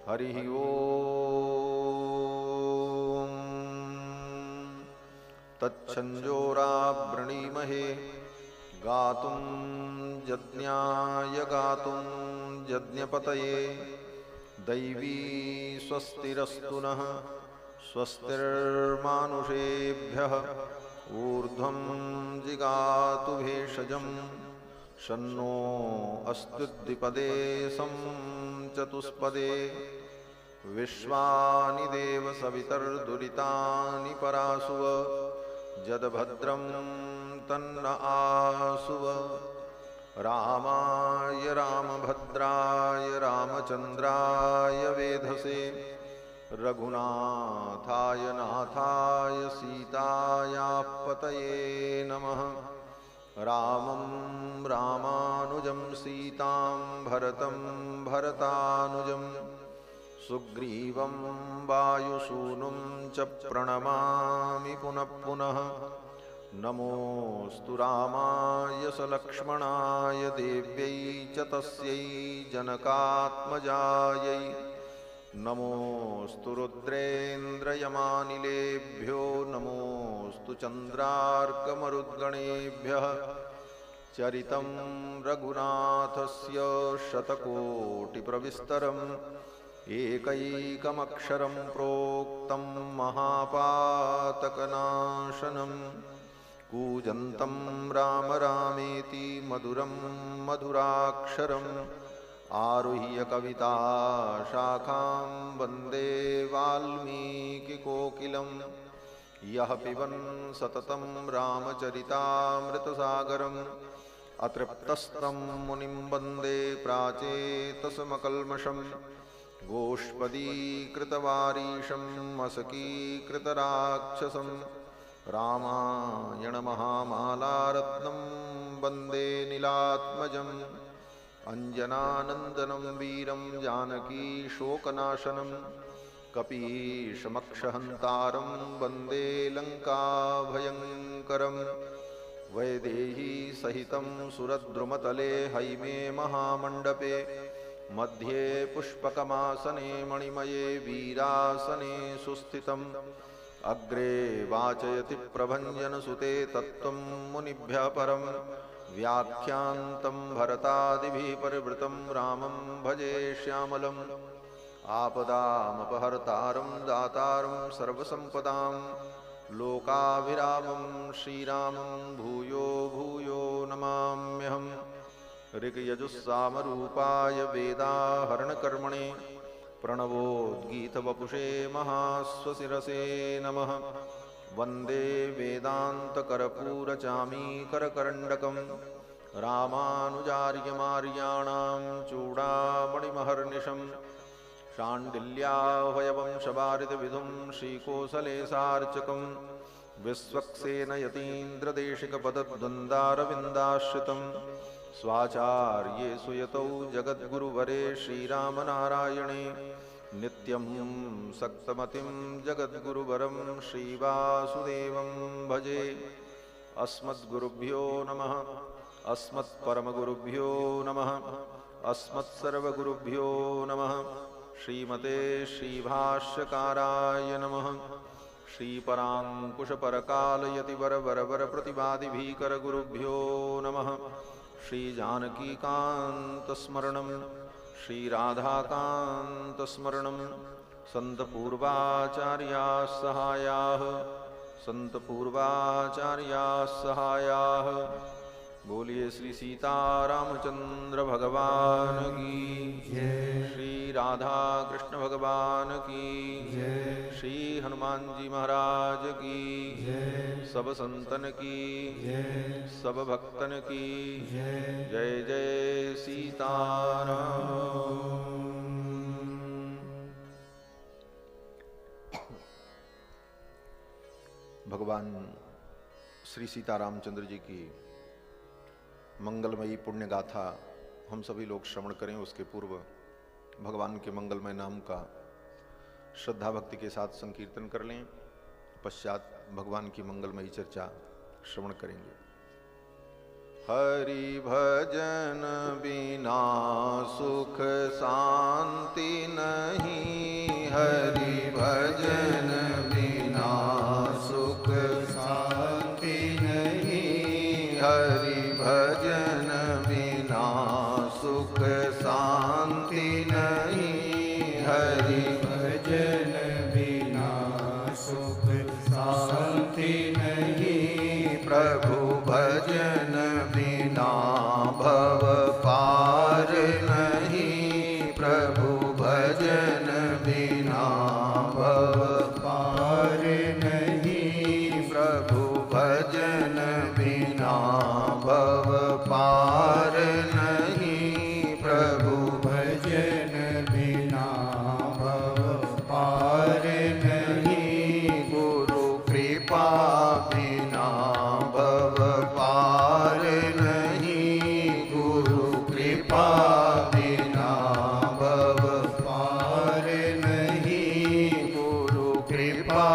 हरि ओम। तच्छंजोरावृणीमहे गातुं यज्ञाय गातुं यज्ञपतये दैवी स्वस्तिरस्तु नः स्वस्तिर्मानुषेभ्यः ऊर्ध्वं जिगातु भेषजं शन्नो अस्तु द्विपदे सं चतुष्पदे विश्वानि देव सवितर्दुरितानि परासुव जदभद्रं तन्न आसुव। रामाय रामभद्राय रामचन्द्राय वेधसे रघुनाथाय नाथाय सीतायापतये नमः। रामं रामानुजं सीतां भरतं भरतानुजं सुग्रीवं वायुसूनुं च प्रणमामि पुनः पुनः। नमोऽस्तु रामाय सलक्ष्मणाय देव्यै च तस्यै जनकात्मजायै नमोऽस्तु रुद्रेन्द्रयमानिलेभ्यो नमोऽस्तु चन्द्रार्कमरुद्गणेभ्यः। चरितं रघुनाथस्य शतकोटिप्रविस्तरम् एकैकमक्षरं प्रोक्तं महापातकनाशनं कूजन्तं राम रामेति मधुरं मधुराक्षरम् आरुह्य कविता शाखां वन्दे वाल्मीकिकोकिलं यः पिबन् सततं रामचरितामृतसागरम् अतृप्तस्तं मुनिं वन्दे प्राचेतसमकल्मषम् गोष्पदीकृतवारीशं मसकीकृतराक्षसं रामायणमहामालारत्नं वन्दे नीलात्मजम् अञ्जनानन्दनं वीरं जानकी शोकनाशनं कपीशमक्षहन्तारं वन्दे लङ्काभयङ्करं वैदेही सहितं सुरद्रुमतले हैमे महामण्डपे मध्ये पुष्पकमासने मणिमये वीरासने सुस्थितम् अग्रे वाचयति प्रभञ्जनसुते तत्त्वं मुनिभ्यः परम् व्याख्यान्तं भरतादिभिः परिवृतं रामं भजे श्यामलम् आपदामपहर्तारं दातारं सर्वसम्पदां लोकाभिरामं श्रीरामं भूयो भूयो नमाम्यहम्। ऋग्यजुस्सामरूपाय वेदाहरणकर्मणे प्रणवोद्गीतवपुषे महाश्वशिरसे नमः। वन्दे वेदान्तकर्पूरचामीकरकरण्डकं रामानुजार्यमार्याणां चूडामणिमहर्निशं शाण्डिल्याभयवंशवारिधिविधुं श्रीकोसलेशार्चकं विश्वक्सेनयतीन्द्रदेशिकपदद्वन्द्वारविन्दाश्रितं स्वाचार्येषु यतौ जगद्गुरुवरे श्रीरामनारायणे नित्यं सक्तमतिं जगद्गुरुवरं श्रीवासुदेवं भजे। अस्मद्गुरुभ्यो नमः अस्मत्परमगुरुभ्यो नमः अस्मत्सर्वगुरुभ्यो नमः। श्रीमते श्रीभाष्यकाराय नमः। श्रीपराङ्कुशपरकालयतिवरवरवरप्रतिवादिभीकरगुरुभ्यो नमः। श्रीजानकीकान्तस्मरणं श्रीराधाकान्तस्मरणं सन्तपूर्वाचार्याः सहायाः सन्तपूर्वाचार्याः सहायाः। बोलिए श्री सीतारामचंद्र भगवान की जय, श्री राधा कृष्ण भगवान की जय, श्री हनुमान जी महाराज की जय, सब संतन की जय, सब भक्तन की जय। जय जय सीताराम। भगवान श्री सीतारामचंद्र जी की मंगलमयी पुण्य गाथा हम सभी लोग श्रवण करें। उसके पूर्व भगवान के मंगलमय नाम का श्रद्धा भक्ति के साथ संकीर्तन कर लें। पश्चात भगवान की मंगलमयी चर्चा श्रवण करेंगे। हरि भजन बिना सुख शांति नहीं हरि भजन बिना सुख शांति नहीं, हरि भजन बिना सुख शांति नहीं, हरि भजन बिना सुख शांति नहीं, प्रभु भजन बिना भव पार नहीं, प्रभु भजन बिना भव पार नहीं, प्रभु भजन बिना भव पार नहीं, प्रभु भजन बिना भव पार नहीं, गुरु कृपा बिना भव पार नहीं, गुरु कृपा बिना भव पार नहीं, गुरु कृपा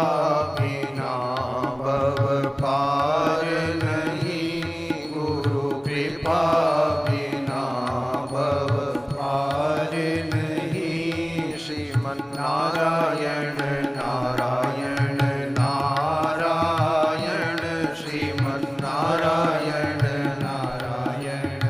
बिना भव पार नहीं, गुरु कृपा बिना भव पार नहीं, श्रीमन्नारायण नारायण नारायण, श्रीमन्नारायण नारायण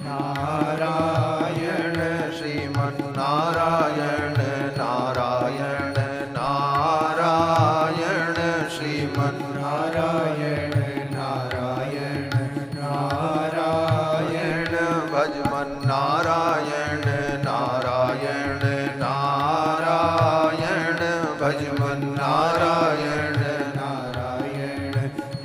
नारायण, श्रीमन्नारायण नारायण नारायण, श्रीमन्नारायण नारायण नारायण, भजमन्नारायण नारायण नारायण, भजमन्नारायण नारायण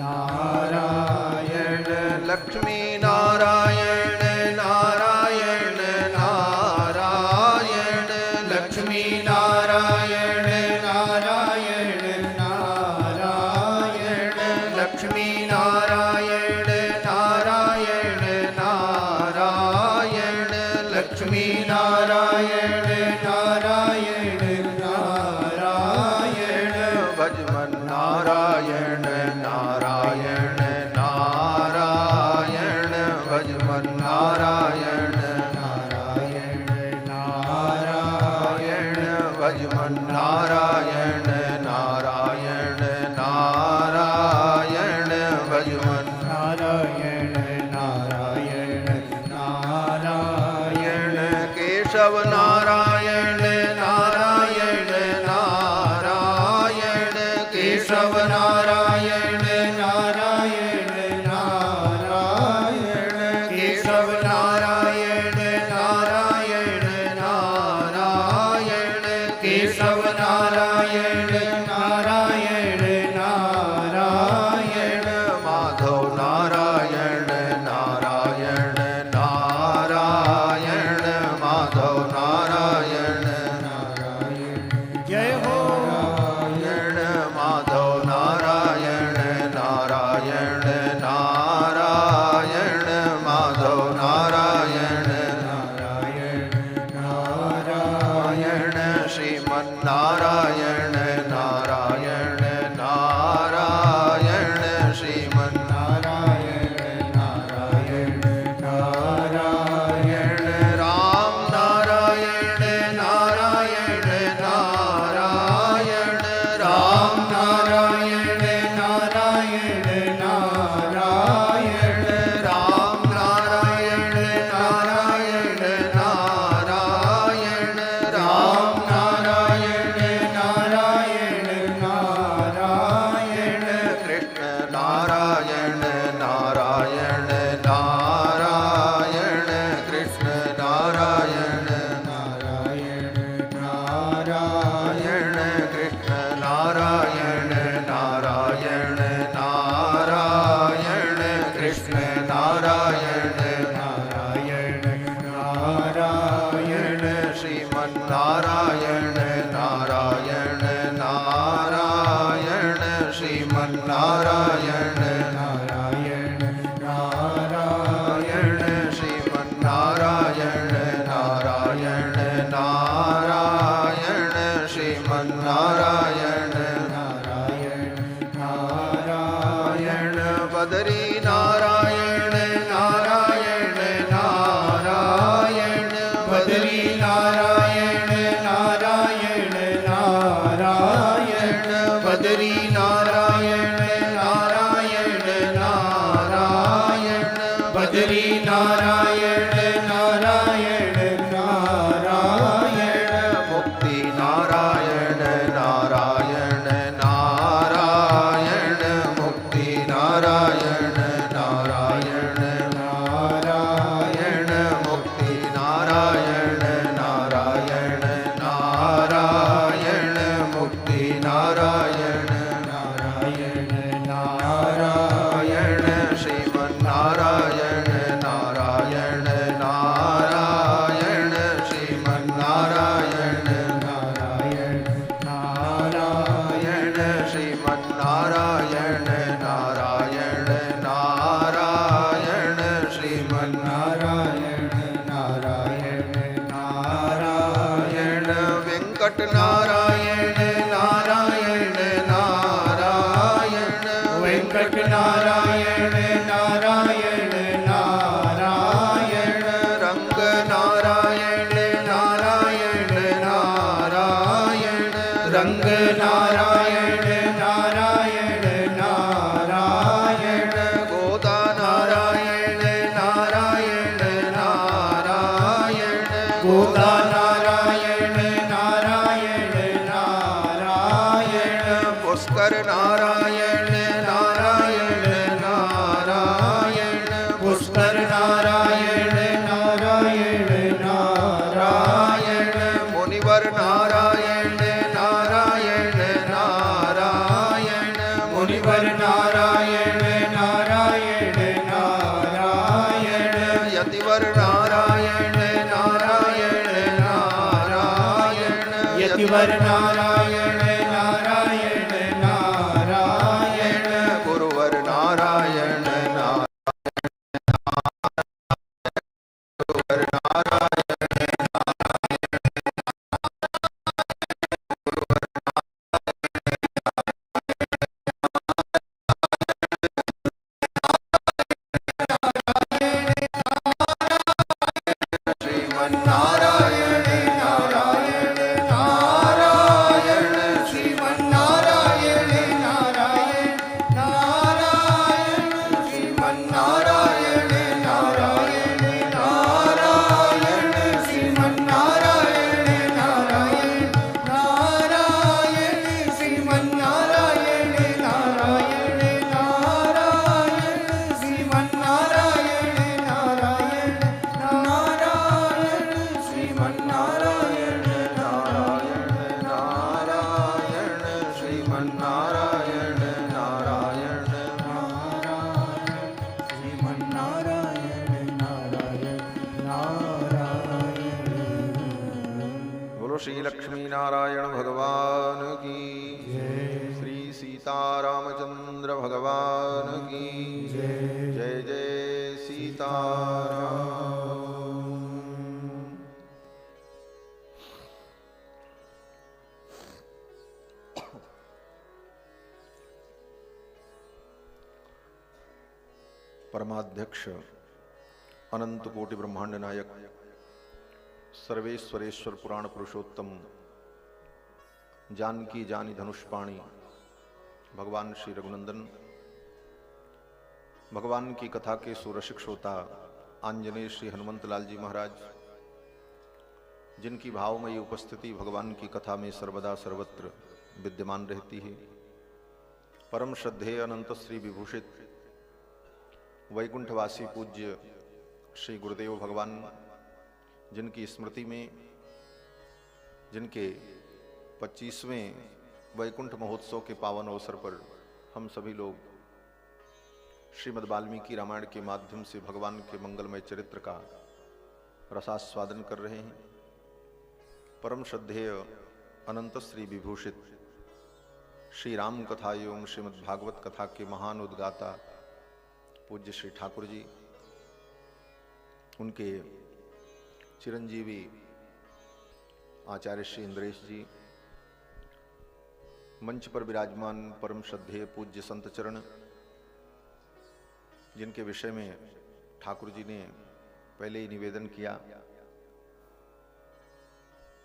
नारायण, लक्ष्मी नारायण नारायण नारायण, लक्ष्मी नारायण नारायण नारायण, लक्ष्मी नारायण नारायण नारायण, लक्ष्मी नारायण नारायण नारायण, भजमन्नारायण नारायण नारायण, भजमन्नारायण नारायण नारायण, भजमन्नारायण नारायण नारायण, भजमन्नारायण नारायण नारायण, केशव नारायण नारायण नारायण, केशव नारायण नारायण नारायण, केशव नारायण नारायण नारायण, केशव नारायण नारायण नारायण, माधव नारायण नारायण नारायण, माधव नारायण नारायण, जय हो नारायण, माधव नारायण नारायण नारायण, माधव नारायण नारायण नारायण, श्रीमन्नारायण नारायण नारायण, श्रीमन्नारायण नारायण नारायण, राम नारायण नारायण नारायण, राम नारायण नारायण नारायण, राम नारायण नारायण नारायण, राम नारायण नारायण नारायण, कृष्ण नारायण नारायण नारायण, कृष्ण नारायण नारायण नारायण, कृष्ण नारायण नारायण नारायण, कृष्ण नारायण नारायण नारायण, श्रीमन्नारायण नारायण नारायण, श्रीमन्नारायण नारायण नारायण, श्रीमन्नारायण नारायण नारायण, श्रीमन्नारायण नारायण नारायण, बदरी नारायण नारायण नारायण, बदरी नारायण नारायण नारायण, वेंकट नारायण नारायण नारायण वेंकट नारायण नारायण नारायण रंग नारायण नारायण नारायण रंग नारायण नारायण नारायण गोदा नारायण नारायण नारायण गोदा नारायण नारायण नारायण पुष्कर नारायण नारायण नारायण पुष्कर नारायण नारायण नारायण मुनिवर नारायण नारायण नारायण मुनिवर नारायण नारायण नारायण यतिवर नारायण नारायण नारायण यतिवर नारायण नारायण नारायण गुरुवर नारायण नारायण नारायण नारायण श्रीमन्नारायण नारायण नारायण श्रीमन्नारायण नारायण नारायण श्रीमन्नारायण नारायण नारायण श्रीमन्नारायण नारायण नारायण श्रीमन्नारायण नारायण नारायण श्रीमन्नारायण नारायण नारायण श्रीमन्नारायण नारायण श्रीमन्नारायण नारायण नारायण बोलो श्री लक्ष्मी नारायण भगवान की श्री सीतारामचंद्र भगवान की जय जय सीताराम। परमाध्यक्ष अनंत कोटि ब्रह्मांड नायक सर्वेश्वरेश्वर पुराण पुरुषोत्तम जानकी जानी धनुष्पाणी भगवान श्री रघुनंदन, भगवान की कथा के सुरसिक श्रोता आंजनेय श्री हनुमंत लाल जी महाराज, जिनकी भावमयी उपस्थिति भगवान की कथा में सर्वदा सर्वत्र विद्यमान रहती है। परम श्रद्धेय अनंत श्री विभूषित वैकुंठवासी पूज्य श्री गुरुदेव भगवान, जिनकी स्मृति में जिनके 25वें वैकुंठ महोत्सव के पावन अवसर पर हम सभी लोग श्रीमद् वाल्मीकि रामायण के माध्यम से भगवान के मंगलमय चरित्र का रसास्वादन कर रहे हैं। परम श्रद्धेय अनंत श्री विभूषित श्री राम कथा एवं श्रीमद् भागवत कथा के महान उद्गाता पूज्य श्री ठाकुर जी, उनके चिरंजीवी आचार्य श्री इंद्रेश जी, मंच पर विराजमान परम श्रद्धेय पूज्य संत चरण, जिनके विषय में ठाकुर जी ने पहले ही निवेदन किया।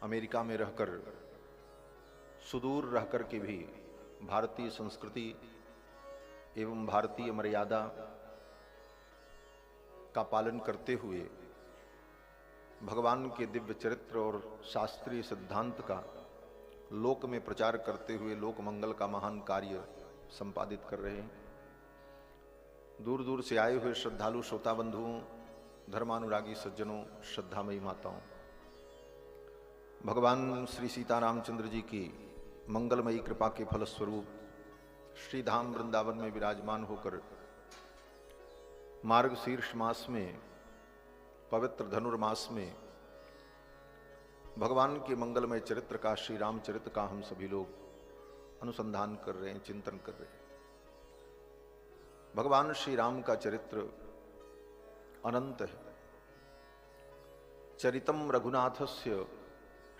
अमेरिका में रहकर, सुदूर रहकर के भी भारतीय संस्कृति एवं भारतीय मर्यादा का पालन करते हुए भगवान के दिव्य चरित्र और शास्त्रीय सिद्धांत का लोक में प्रचार करते हुए लोक मंगल का महान कार्य संपादित कर रहे हैं। दूर दूर से आए हुए श्रद्धालु श्रोता बंधुओं, धर्मानुरागी सज्जनों, श्रद्धामयी माताओं, भगवान श्री सीतारामचंद्र जी की मंगलमयी कृपा के फलस्वरूप श्री धाम वृंदावन में विराजमान होकर मार्गशीर्ष मास में, पवित्र धनुर्मास में भगवान के मंगलमय चरित्र का, श्री रामचरित्र का हम सभी लोग अनुसंधान कर रहे हैं, चिंतन कर रहे हैं। भगवान श्री राम का चरित्र अनंत है। चरितम रघुनाथस्य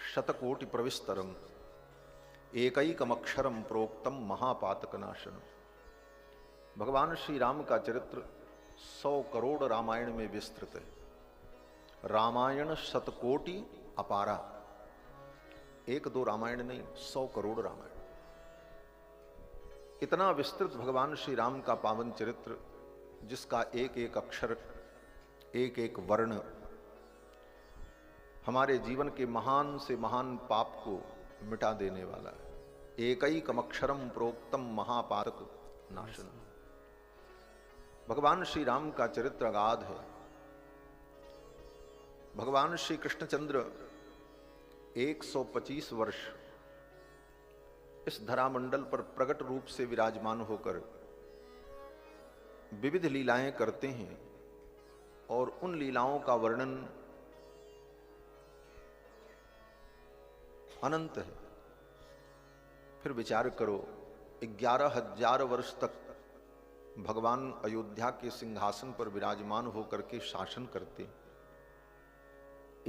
शतकोटि प्रविस्तरम एकैकमक्षरम प्रोक्तम महापातकनाशनम। भगवान श्री राम का चरित्र 100 करोड़ रामायण में विस्तृत है। रामायण शतकोटि अपारा, 1-2 रामायण नहीं, 100 करोड़ रामायण। इतना विस्तृत भगवान श्री राम का पावन चरित्र, जिसका एक एक अक्षर, एक एक वर्ण हमारे जीवन के महान से महान पाप को मिटा देने वाला है। एकैकमक्षरम प्रोक्तम महापातक नाशनम। भगवान श्री राम का चरित्र अगाध है। भगवान श्री कृष्णचंद्र 125 वर्ष इस धरामंडल पर प्रकट रूप से विराजमान होकर विविध लीलाएं करते हैं और उन लीलाओं का वर्णन अनंत है। फिर विचार करो, 11,000 वर्ष तक भगवान अयोध्या के सिंहासन पर विराजमान होकर के शासन करते।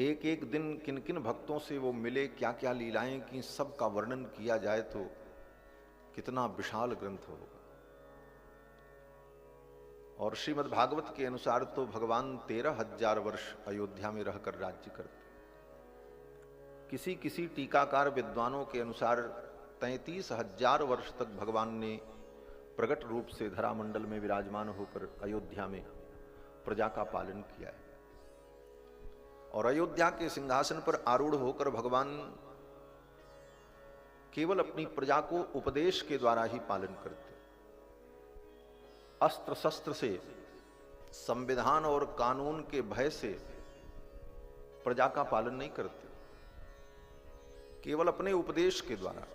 एक एक दिन किन किन भक्तों से वो मिले, क्या क्या लीलाएं की, सब का वर्णन किया जाए तो कितना विशाल ग्रंथ होगा। और श्रीमद् भागवत के अनुसार तो भगवान 13,000 वर्ष अयोध्या में रहकर राज्य करते। किसी किसी टीकाकार विद्वानों के अनुसार 33,000 वर्ष तक भगवान ने प्रकट रूप से धरामंडल में विराजमान होकर अयोध्या में प्रजा का पालन किया है। और अयोध्या के सिंहासन पर आरूढ़ होकर भगवान केवल अपनी प्रजा को उपदेश के द्वारा ही पालन करते। अस्त्र शस्त्र से, संविधान और कानून के भय से प्रजा का पालन नहीं करते। केवल अपने उपदेश के द्वारा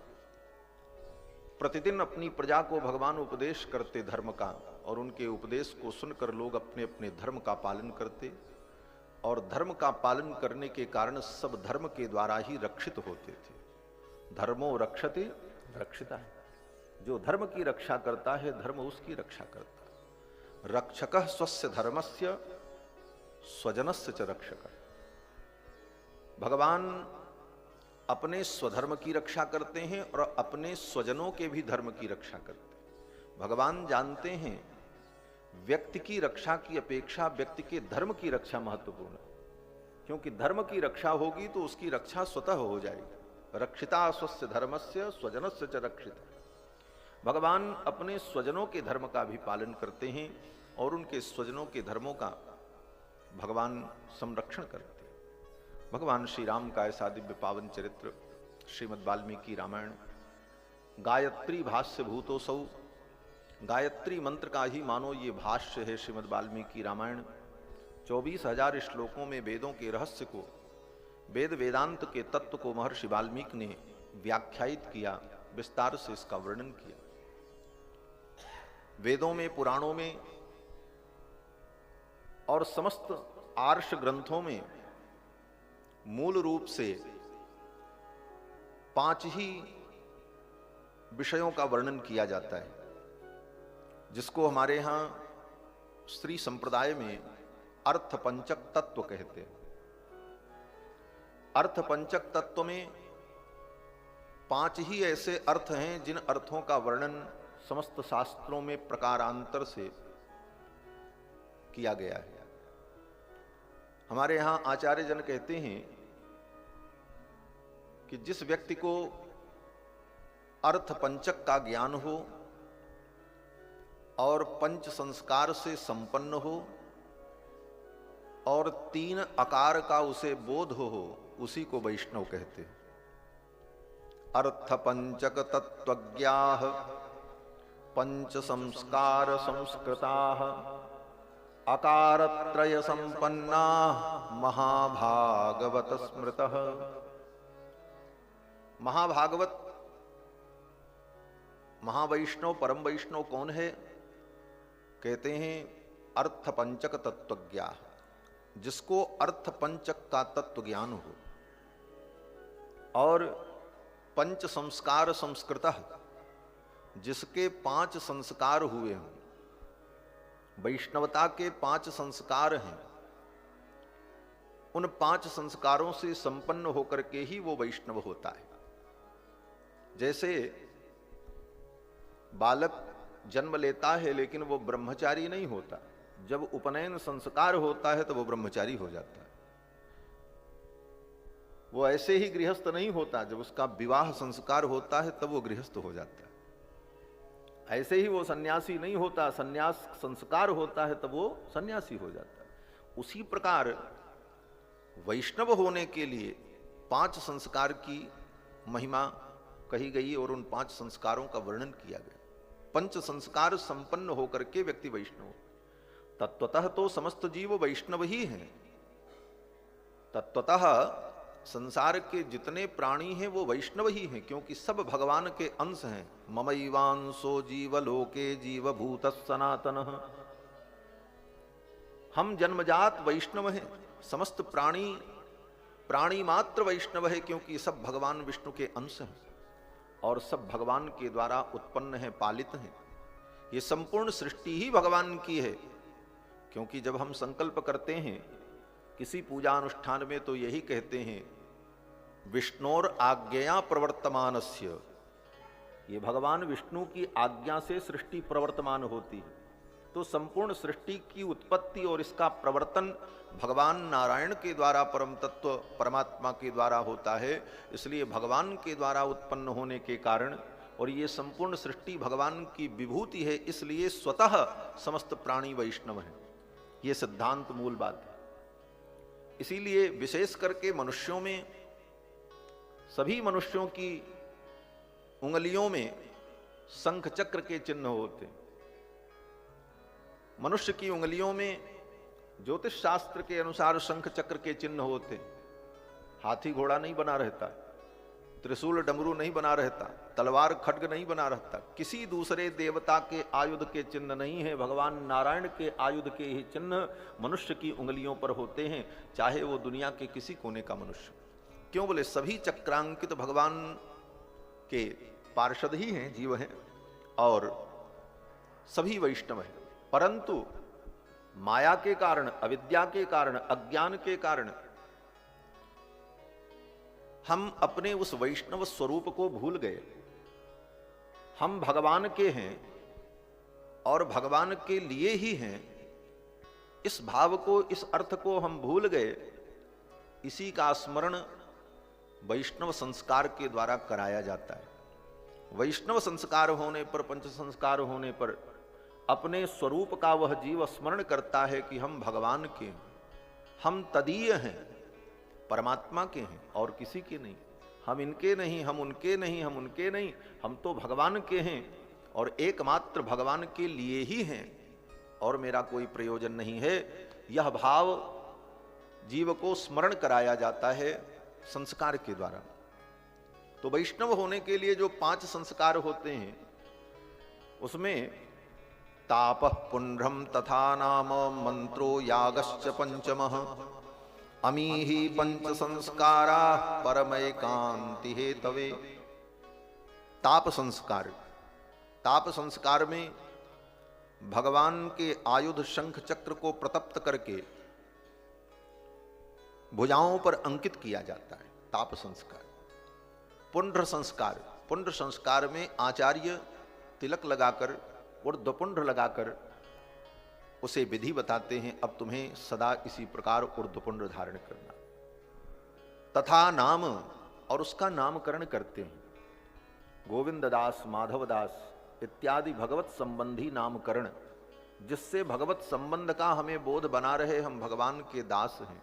प्रतिदिन अपनी प्रजा को भगवान उपदेश करते धर्म का, और उनके उपदेश को सुनकर लोग अपने अपने धर्म का पालन करते। और धर्म का पालन करने के कारण सब धर्म के द्वारा ही रक्षित होते थे। धर्मो रक्षते रक्षिता है। जो धर्म की रक्षा करता है, धर्म उसकी रक्षा करता है। रक्षकः स्वस्य धर्मस्य स्वजनस्य च रक्षकः। भगवान अपने स्वधर्म की रक्षा करते हैं और अपने स्वजनों के भी धर्म की रक्षा करते हैं। भगवान जानते हैं व्यक्ति की रक्षा की अपेक्षा व्यक्ति के धर्म की रक्षा महत्वपूर्ण है, क्योंकि धर्म की रक्षा होगी तो उसकी रक्षा स्वतः हो जाएगी। रक्षिता स्वस्य धर्मस्य स्वजनस्य च रक्षिता। भगवान अपने स्वजनों के धर्म का भी पालन करते हैं और उनके स्वजनों के धर्मों का भगवान संरक्षण करते हैं। भगवान श्री राम का ऐसा दिव्य पावन चरित्र श्रीमद् वाल्मीकि रामायण। गायत्री भाष्य भूतोसौ, गायत्री मंत्र का ही मानो ये भाष्य है श्रीमद् वाल्मीकि रामायण। 24,000 श्लोकों में वेदों के रहस्य को, वेद वेदांत के तत्व को महर्षि वाल्मीकि ने व्याख्यायित किया, विस्तार से इसका वर्णन किया। वेदों में, पुराणों में और समस्त आर्ष ग्रंथों में मूल रूप से 5 ही विषयों का वर्णन किया जाता है, जिसको हमारे यहां स्त्री संप्रदाय में अर्थ पंचक तत्व कहते हैं। अर्थ पंचक तत्व में 5 ही ऐसे अर्थ हैं जिन अर्थों का वर्णन समस्त शास्त्रों में प्रकारांतर से किया गया है। हमारे यहां आचार्य जन कहते हैं कि जिस व्यक्ति को अर्थ पंचक का ज्ञान हो और पंच संस्कार से संपन्न हो और 3 आकार का उसे बोध हो, उसी को वैष्णव कहते हैं। अर्थ पंचक तत्वज्ञाः पंच संस्कार संस्कृताः अकारत्रय संपन्नाः महाभागवत स्मृतः। महाभागवत, महावैष्णव, परम वैष्णव कौन है? कहते हैं अर्थ पंचक तत्वज्ञा, जिसको अर्थ पंचक का तत्व ज्ञान हो और पंच संस्कार संस्कृतः, जिसके 5 संस्कार हुए हों। वैष्णवता के 5 संस्कार हैं। उन 5 संस्कारों से संपन्न होकर के ही वो वैष्णव होता है। जैसे बालक जन्म लेता है लेकिन वो ब्रह्मचारी नहीं होता, जब उपनयन संस्कार होता है तो वो ब्रह्मचारी हो जाता है। वो ऐसे ही गृहस्थ नहीं होता, जब उसका विवाह संस्कार होता है तब वो गृहस्थ हो जाता है। ऐसे ही वो सन्यासी नहीं होता, सन्यास संस्कार होता है तब वो सन्यासी हो जाता है। उसी प्रकार वैष्णव होने के लिए 5 संस्कार की महिमा कही गई और उन 5 संस्कारों का वर्णन किया गया। 5 संस्कार संपन्न होकर के व्यक्ति वैष्णव। तत्वतः तो समस्त जीव वैष्णव ही हैं। तत्वतः संसार के जितने प्राणी हैं वो वैष्णव ही हैं, क्योंकि सब भगवान के अंश हैं। ममैवांसो जीवलोके जीवभूतः सनातनः। हम जन्मजात वैष्णव हैं। समस्त प्राणी मात्र वैष्णव है, क्योंकि सब भगवान विष्णु के अंश हैं और सब भगवान के द्वारा उत्पन्न है, पालित हैं। ये संपूर्ण सृष्टि ही भगवान की है। क्योंकि जब हम संकल्प करते हैं किसी पूजा अनुष्ठान में तो यही कहते हैं, विष्णोर आज्ञया प्रवर्तमानस्य। ये भगवान विष्णु की आज्ञा से सृष्टि प्रवर्तमान होती है। तो संपूर्ण सृष्टि की उत्पत्ति और इसका प्रवर्तन भगवान नारायण के द्वारा, परम तत्व परमात्मा के द्वारा होता है। इसलिए भगवान के द्वारा उत्पन्न होने के कारण, और ये संपूर्ण सृष्टि भगवान की विभूति है, इसलिए स्वतः समस्त प्राणी वैष्णव हैं। ये सिद्धांत मूल बात है। इसीलिए विशेष करके मनुष्यों में, सभी मनुष्यों की उंगलियों में शंख चक्र के चिन्ह होते हैं। मनुष्य की उंगलियों में ज्योतिष शास्त्र के अनुसार शंख चक्र के चिन्ह होते। हाथी घोड़ा नहीं बना रहता, त्रिशूल डमरू नहीं बना रहता, तलवार खड्ग नहीं बना रहता, किसी दूसरे देवता के आयुध के चिन्ह नहीं है। भगवान नारायण के आयुध के ही चिन्ह मनुष्य की उंगलियों पर होते हैं, चाहे वो दुनिया के किसी कोने का मनुष्य। क्यों बोले, सभी चक्रांकित भगवान के पार्षद ही हैं, जीव हैं, और सभी वैष्णव हैं। परंतु माया के कारण, अविद्या के कारण, अज्ञान के कारण हम अपने उस वैष्णव स्वरूप को भूल गए। हम भगवान के हैं और भगवान के लिए ही हैं, इस भाव को, इस अर्थ को हम भूल गए। इसी का स्मरण वैष्णव संस्कार के द्वारा कराया जाता है। वैष्णव संस्कार होने पर, पंच संस्कार होने पर अपने स्वरूप का वह जीव स्मरण करता है कि हम भगवान के हैं, हम तदीय हैं, परमात्मा के हैं और किसी के नहीं। हम इनके नहीं, हम उनके नहीं, हम उनके नहीं, हम तो भगवान के हैं और एकमात्र भगवान के लिए ही हैं और मेरा कोई प्रयोजन नहीं है। यह भाव जीव को स्मरण कराया जाता है संस्कार के द्वारा। तो वैष्णव होने के लिए जो 5 संस्कार होते हैं, उसमें तापः पुण्ड्रम तथा नाम मंत्रो यागश्च पंचमः अमीहि पंच संस्कारा परमैकांति हेतवे। ताप संस्कार, ताप संस्कार में भगवान के आयुध शंख चक्र को प्रतप्त करके भुजाओं पर अंकित किया जाता है, ताप संस्कार। पुंड्र संस्कार, पुंड्र संस्कार में आचार्य तिलक लगाकर, ऊर्ध्वपुंड्र लगाकर उसे विधि बताते हैं, अब तुम्हें सदा इसी प्रकार ऊर्ध्वपुंड्र धारण करना। तथा नाम, और उसका नामकरण करते हैं। गोविंद दास, माधव दास इत्यादि भगवत संबंधी नामकरण, जिससे भगवत संबंध का हमें बोध बना रहे, हम भगवान के दास हैं।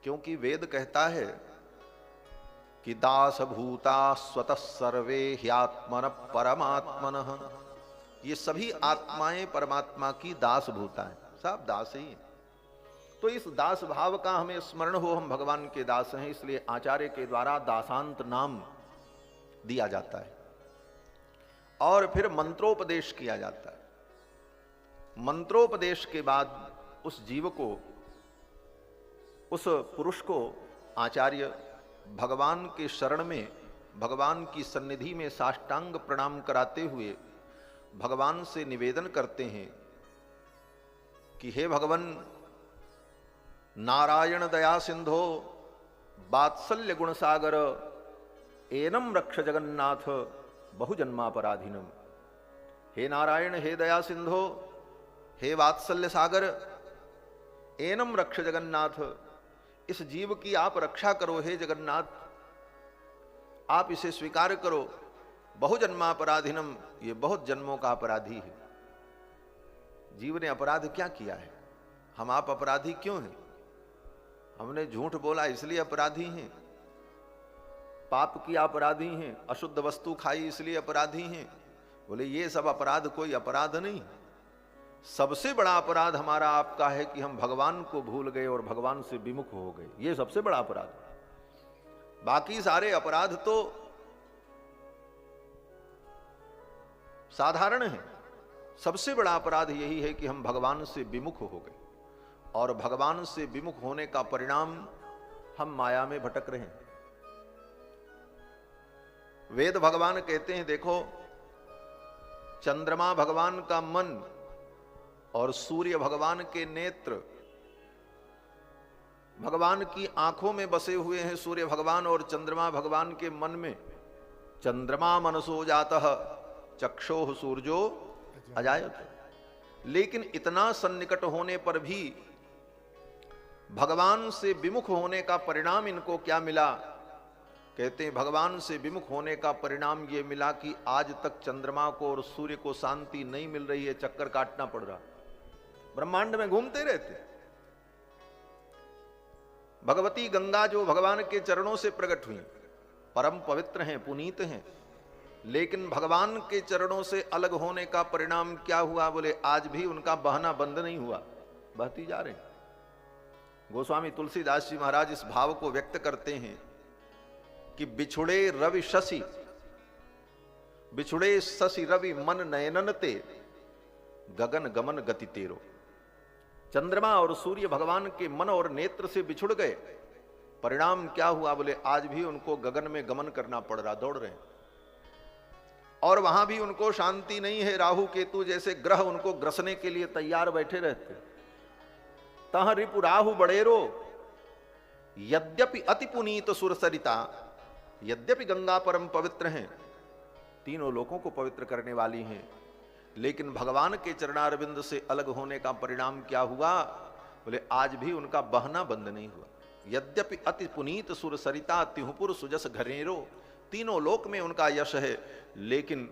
क्योंकि वेद कहता है कि दास भूता स्वतः सर्वे ह्यात्मन परमात्मनः। ये सभी आत्माएं परमात्मा की दास भूता है, सब दास ही हैं। तो इस दास भाव का हमें स्मरण हो, हम भगवान के दास हैं, इसलिए आचार्य के द्वारा दासांत नाम दिया जाता है और फिर मंत्रोपदेश किया जाता है। मंत्रोपदेश के बाद उस जीव को, उस पुरुष को आचार्य भगवान के शरण में, भगवान की सन्निधि में साष्टांग प्रणाम कराते हुए भगवान से निवेदन करते हैं कि हे भगवान, नारायण दया सिंधो वात्सल्य गुण सागर एनम रक्ष जगन्नाथ बहुजन्मापराधीनम। हे नारायण, हे दया सिंधो, हे वात्सल्य सागर, एनम रक्ष जगन्नाथ, इस जीव की आप रक्षा करो हे जगन्नाथ, आप इसे स्वीकार करो। बहुजन्मापराधीनम, ये बहुत जन्मों का अपराधी है। जीव ने अपराध क्या किया है? हम आप अपराधी क्यों हैं? हमने झूठ बोला इसलिए अपराधी हैं, पाप किया अपराधी हैं, अशुद्ध वस्तु खाई इसलिए अपराधी हैं। बोले ये सब अपराध कोई अपराध नहीं। सबसे बड़ा अपराध हमारा आपका है कि हम भगवान को भूल गए और भगवान से विमुख हो गए, ये सबसे बड़ा अपराध। बाकी सारे अपराध तो साधारण है। सबसे बड़ा अपराध यही है कि हम भगवान से विमुख हो गए, और भगवान से विमुख होने का परिणाम हम माया में भटक रहे हैं। वेद भगवान कहते हैं, देखो चंद्रमा भगवान का मन और सूर्य भगवान के नेत्र, भगवान की आंखों में बसे हुए हैं सूर्य भगवान, और चंद्रमा भगवान के मन में। चंद्रमा मनसो जातः चक्षोः सूर्यो अजायत। लेकिन इतना सन्निकट होने पर भी भगवान से विमुख होने का परिणाम इनको क्या मिला? कहते हैं भगवान से विमुख होने का परिणाम ये मिला कि आज तक चंद्रमा को और सूर्य को शांति नहीं मिल रही है, चक्कर काटना पड़ रहा, ब्रह्मांड में घूमते रहते। भगवती गंगा जो भगवान के चरणों से प्रकट हुई, परम पवित्र हैं, पुनीत हैं, लेकिन भगवान के चरणों से अलग होने का परिणाम क्या हुआ? बोले आज भी उनका बहना बंद नहीं हुआ, बहती जा रहे। गोस्वामी तुलसीदास जी महाराज इस भाव को व्यक्त करते हैं कि बिछुड़े रवि शशि, बिछुड़े शशि रवि मन नयनन ते, गगन गमन गति तेरो। चंद्रमा और सूर्य भगवान के मन और नेत्र से बिछुड़ गए, परिणाम क्या हुआ? बोले आज भी उनको गगन में गमन करना पड़ रहा, दौड़ रहे हैं, और वहां भी उनको शांति नहीं है। राहु केतु जैसे ग्रह उनको ग्रसने के लिए तैयार बैठे रहते। तह रिपु राहु बड़ेरो, यद्यपि अति पुनीत सुरसरिता, यद्यपि गंगा परम पवित्र हैं, तीनों लोकों को पवित्र करने वाली हैं, लेकिन भगवान के चरणारविंद से अलग होने का परिणाम क्या हुआ? बोले आज भी उनका बहना बंद नहीं हुआ। यद्यपि अति पुनीत सुरसरिता, तिहुपुर सुजस घरेरो, तीनों लोक में उनका यश है, लेकिन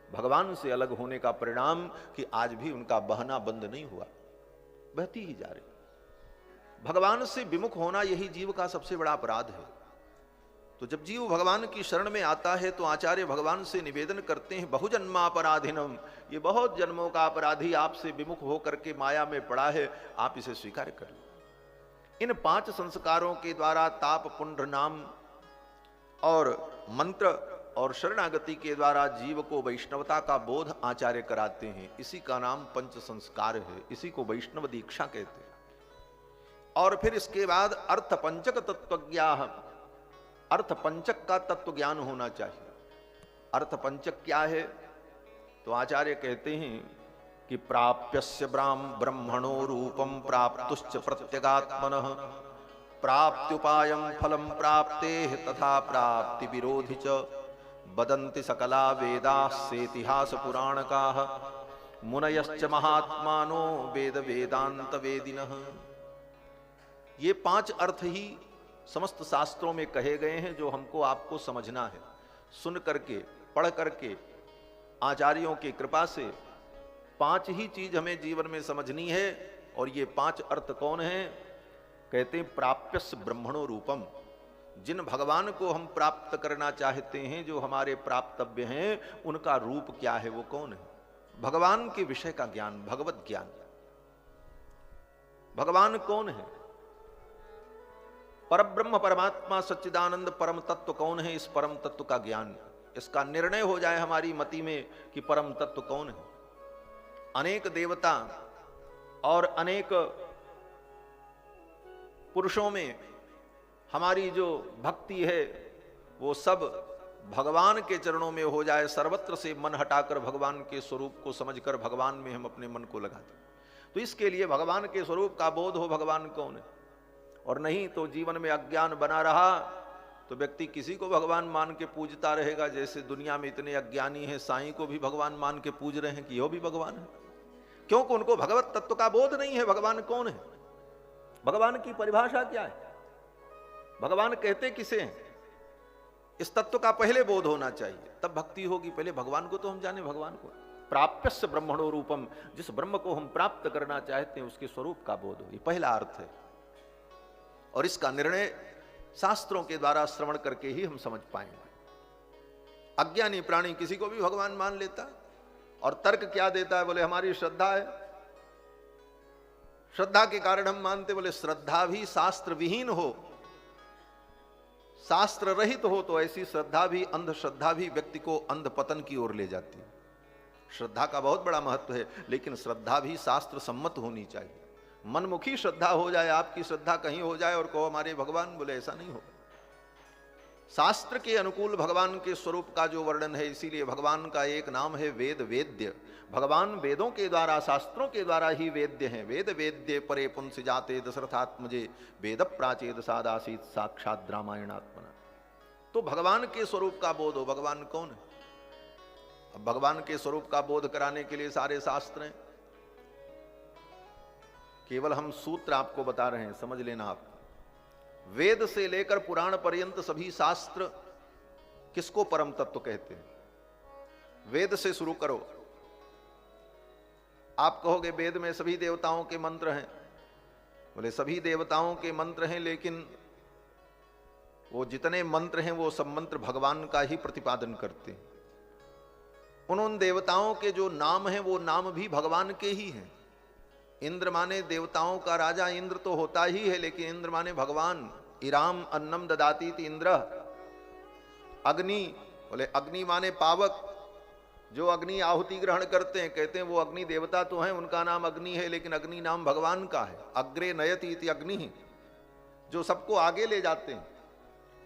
भगवान से अलग होने का परिणाम कि आज भी उनका बहना बंद नहीं हुआ, बहती ही जा रही। भगवान से विमुख होना यही जीव का सबसे बड़ा अपराध है। तो जब जीव भगवान की शरण में आता है तो आचार्य भगवान से निवेदन करते हैं, बहुजन्मापराधीनम, ये बहुत जन्मों का अपराधी आपसे विमुख होकर के माया में पड़ा है, आप इसे स्वीकार कर लो। इन 5 संस्कारों के द्वारा ताप, पुण्य, नाम और मंत्र और शरणागति के द्वारा जीव को वैष्णवता का बोध आचार्य कराते हैं। इसी का नाम पंच संस्कार है, इसी को वैष्णव दीक्षा कहते हैं। और फिर इसके बाद अर्थ पंचक तत्वज्ञाह, अर्थ पंचक का तत्व ज्ञान होना चाहिए। अर्थ पंचक क्या है? तो आचार्य कहते हैं कि प्राप्यस्य ब्रह्मणो रूपम प्राप्तुश्च प्रत्यगात्मनः, प्राप्त्युपायं फलं प्राप्तेः तथा प्राप्ति विरोधि च, वदन्ति सकला वेदाः सेतिहास पुराणकाः, मुनयश्च महात्मानो वेद वेदांत वेदिनः। ये 5 अर्थ ही समस्त शास्त्रों में कहे गए हैं, जो हमको आपको समझना है। सुन करके, पढ़ करके, आचार्यों की कृपा से 5 ही चीज हमें जीवन में समझनी है। और ये 5 अर्थ कौन हैं? कहते हैं प्राप्यस्य ब्रह्मणो रूपम, जिन भगवान को हम प्राप्त करना चाहते हैं, जो हमारे प्राप्तव्य हैं, उनका रूप क्या है, वो कौन है? भगवान के विषय का ज्ञान, भगवत ज्ञान। भगवान कौन है? परब्रह्म परमात्मा सच्चिदानंद परम तत्व कौन है? इस परम तत्व का ज्ञान, इसका निर्णय हो जाए हमारी मति में कि परम तत्व कौन है। अनेक देवता और अनेक पुरुषों में हमारी जो भक्ति है वो सब भगवान के चरणों में हो जाए। सर्वत्र से मन हटाकर भगवान के स्वरूप को समझकर भगवान में हम अपने मन को लगाते। तो इसके लिए भगवान के स्वरूप का बोध हो, भगवान कौन है। और नहीं तो जीवन में अज्ञान बना रहा तो व्यक्ति किसी को भगवान मान के पूजता रहेगा। जैसे दुनिया में इतने अज्ञानी हैं, साईं को भी भगवान मान के पूज रहे हैं कि यो भी भगवान है, क्योंकि उनको भगवत तत्व का बोध नहीं है। भगवान कौन है, भगवान की परिभाषा क्या है, भगवान कहते किसे हैं, इस तत्व का पहले बोध होना चाहिए, तब भक्ति होगी। पहले भगवान को तो हम जाने, भगवान को प्राप्यस्य ब्रह्मणो रूपम, जिस ब्रह्म को हम प्राप्त करना चाहते हैं उसके स्वरूप का बोध हो, ये पहला अर्थ है। और इसका निर्णय शास्त्रों के द्वारा श्रवण करके ही हम समझ पाएंगे। अज्ञानी प्राणी किसी को भी भगवान मान लेता और तर्क क्या देता है, बोले हमारी श्रद्धा है, श्रद्धा के कारण हम मानते। बोले श्रद्धा भी शास्त्र विहीन हो, शास्त्र रहित हो तो ऐसी श्रद्धा भी, अंधश्रद्धा भी व्यक्ति को अंध पतन की ओर ले जाती है। श्रद्धा का बहुत बड़ा महत्व है, लेकिन श्रद्धा भी शास्त्र सम्मत होनी चाहिए। मनमुखी श्रद्धा हो जाए, आपकी श्रद्धा कहीं हो जाए और कहो हमारे भगवान, बोले ऐसा नहीं होगा। शास्त्र के अनुकूल भगवान के स्वरूप का जो वर्णन है, इसीलिए भगवान का एक नाम है वेद वेद्य। भगवान वेदों के द्वारा, शास्त्रों के द्वारा ही वेद्य हैं। वेद वेद्य परे पुंस जाते दशरथात्मजे, वेद प्राचेद सादासीत साक्षात रामायणात्मना। तो भगवान के स्वरूप का बोध हो, भगवान कौन है। अब भगवान के स्वरूप का बोध कराने के लिए सारे शास्त्र हैं, केवल हम सूत्र आपको बता रहे हैं, समझ लेना आप। वेद से लेकर पुराण पर्यंत सभी शास्त्र किसको परम तत्व कहते हैं। वेद से शुरू करो, आप कहोगे वेद में सभी देवताओं के मंत्र हैं, बोले सभी देवताओं के मंत्र हैं, लेकिन वो जितने मंत्र हैं वो सब मंत्र भगवान का ही प्रतिपादन करते हैं। उन देवताओं के जो नाम हैं वो नाम भी भगवान के ही हैं। इंद्र माने देवताओं का राजा इंद्र तो होता ही है, लेकिन इंद्र माने भगवान। इराम अन्नम ददाती थी इंद्र। अग्नि, बोले अग्नि माने पावक, जो अग्नि आहुति ग्रहण करते हैं, कहते हैं वो अग्नि देवता तो हैं, उनका नाम अग्नि है, लेकिन अग्नि नाम भगवान का है। अग्रे नयति इति अग्नि, जो सबको आगे ले जाते हैं,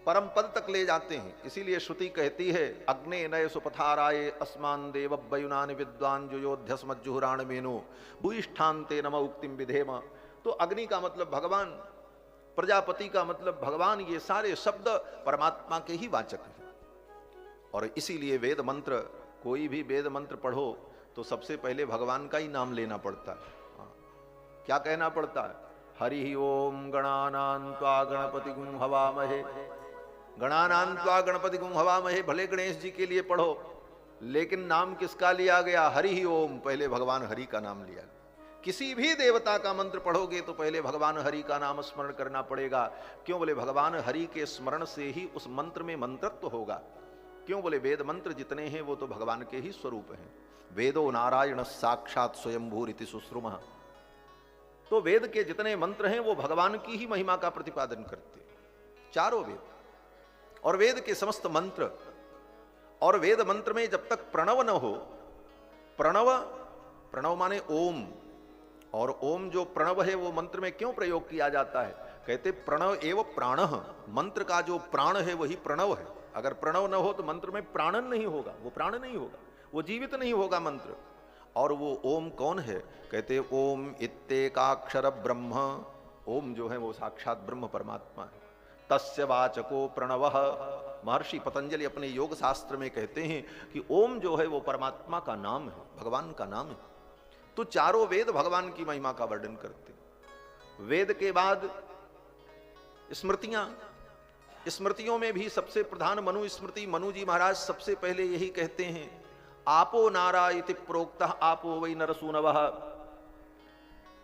परम पद तक ले जाते हैं। इसीलिए श्रुति कहती है अग्ने नय सुपथाराये अस्मान देव वयुनानि विद्वान जो योध्यस्मज्जुहुराण मेनो भूयिष्ठान्ते नम उक्तिम विधेम। तो अग्नि का मतलब भगवान, प्रजापति का मतलब भगवान, ये सारे शब्द परमात्मा के ही वाचक हैं। और इसीलिए वेद मंत्र, कोई भी वेद मंत्र पढ़ो तो सबसे पहले भगवान का ही नाम लेना पड़ता है। क्या कहना पड़ता है, हरि ओम गणानां त्वा गणपतिगुं हवामहे, गणानां त्वा गणपतिगुं हवामहे। भले गणेश जी के लिए पढ़ो, लेकिन नाम किसका लिया गया, हरि ओम, पहले भगवान हरि का नाम लिया। किसी भी देवता का मंत्र पढ़ोगे तो पहले भगवान हरि का नाम स्मरण करना पड़ेगा। क्यों, बोले भगवान हरि के स्मरण से ही उस मंत्र में मंत्रत्व होगा। क्यों, बोले वेद मंत्र जितने हैं वो तो भगवान के ही स्वरूप हैं। वेदो नारायण साक्षात स्वयंभूरिति सुश्रुमः। तो वेद के जितने मंत्र हैं वो भगवान की ही महिमा का प्रतिपादन करते हैं, चारों वेद और वेद के समस्त मंत्र। और वेद मंत्र में जब तक प्रणव न हो, प्रणव, प्रणव माने ओम, और ओम जो प्रणव है वो मंत्र में क्यों प्रयोग किया जाता है, कहते प्रणव एव प्राणः, मंत्र का जो प्राण है वही प्रणव है। अगर प्रणव न हो तो मंत्र में प्राणन नहीं होगा, वो प्राण नहीं होगा, वो जीवित नहीं होगा मंत्र। और वो ओम कौन है, कहते ओम इत्येकाक्षर ब्रह्म। ओम जो है वो साक्षात ब्रह्म परमात्मा है। तस्य वाचको प्रणवः। महर्षि पतंजलि अपने योग शास्त्र में कहते हैं कि ओम जो है वो परमात्मा का नाम है, भगवान का नाम है। तो चारों वेद भगवान की महिमा का वर्णन करते हैं। वेद के बाद स्मृतियां, स्मृतियों में भी सबसे प्रधान मनु स्मृति। मनु जी महाराज सबसे पहले यही कहते हैं, आपो नारा इति प्रोक्तः आपो वै नरसूनवः।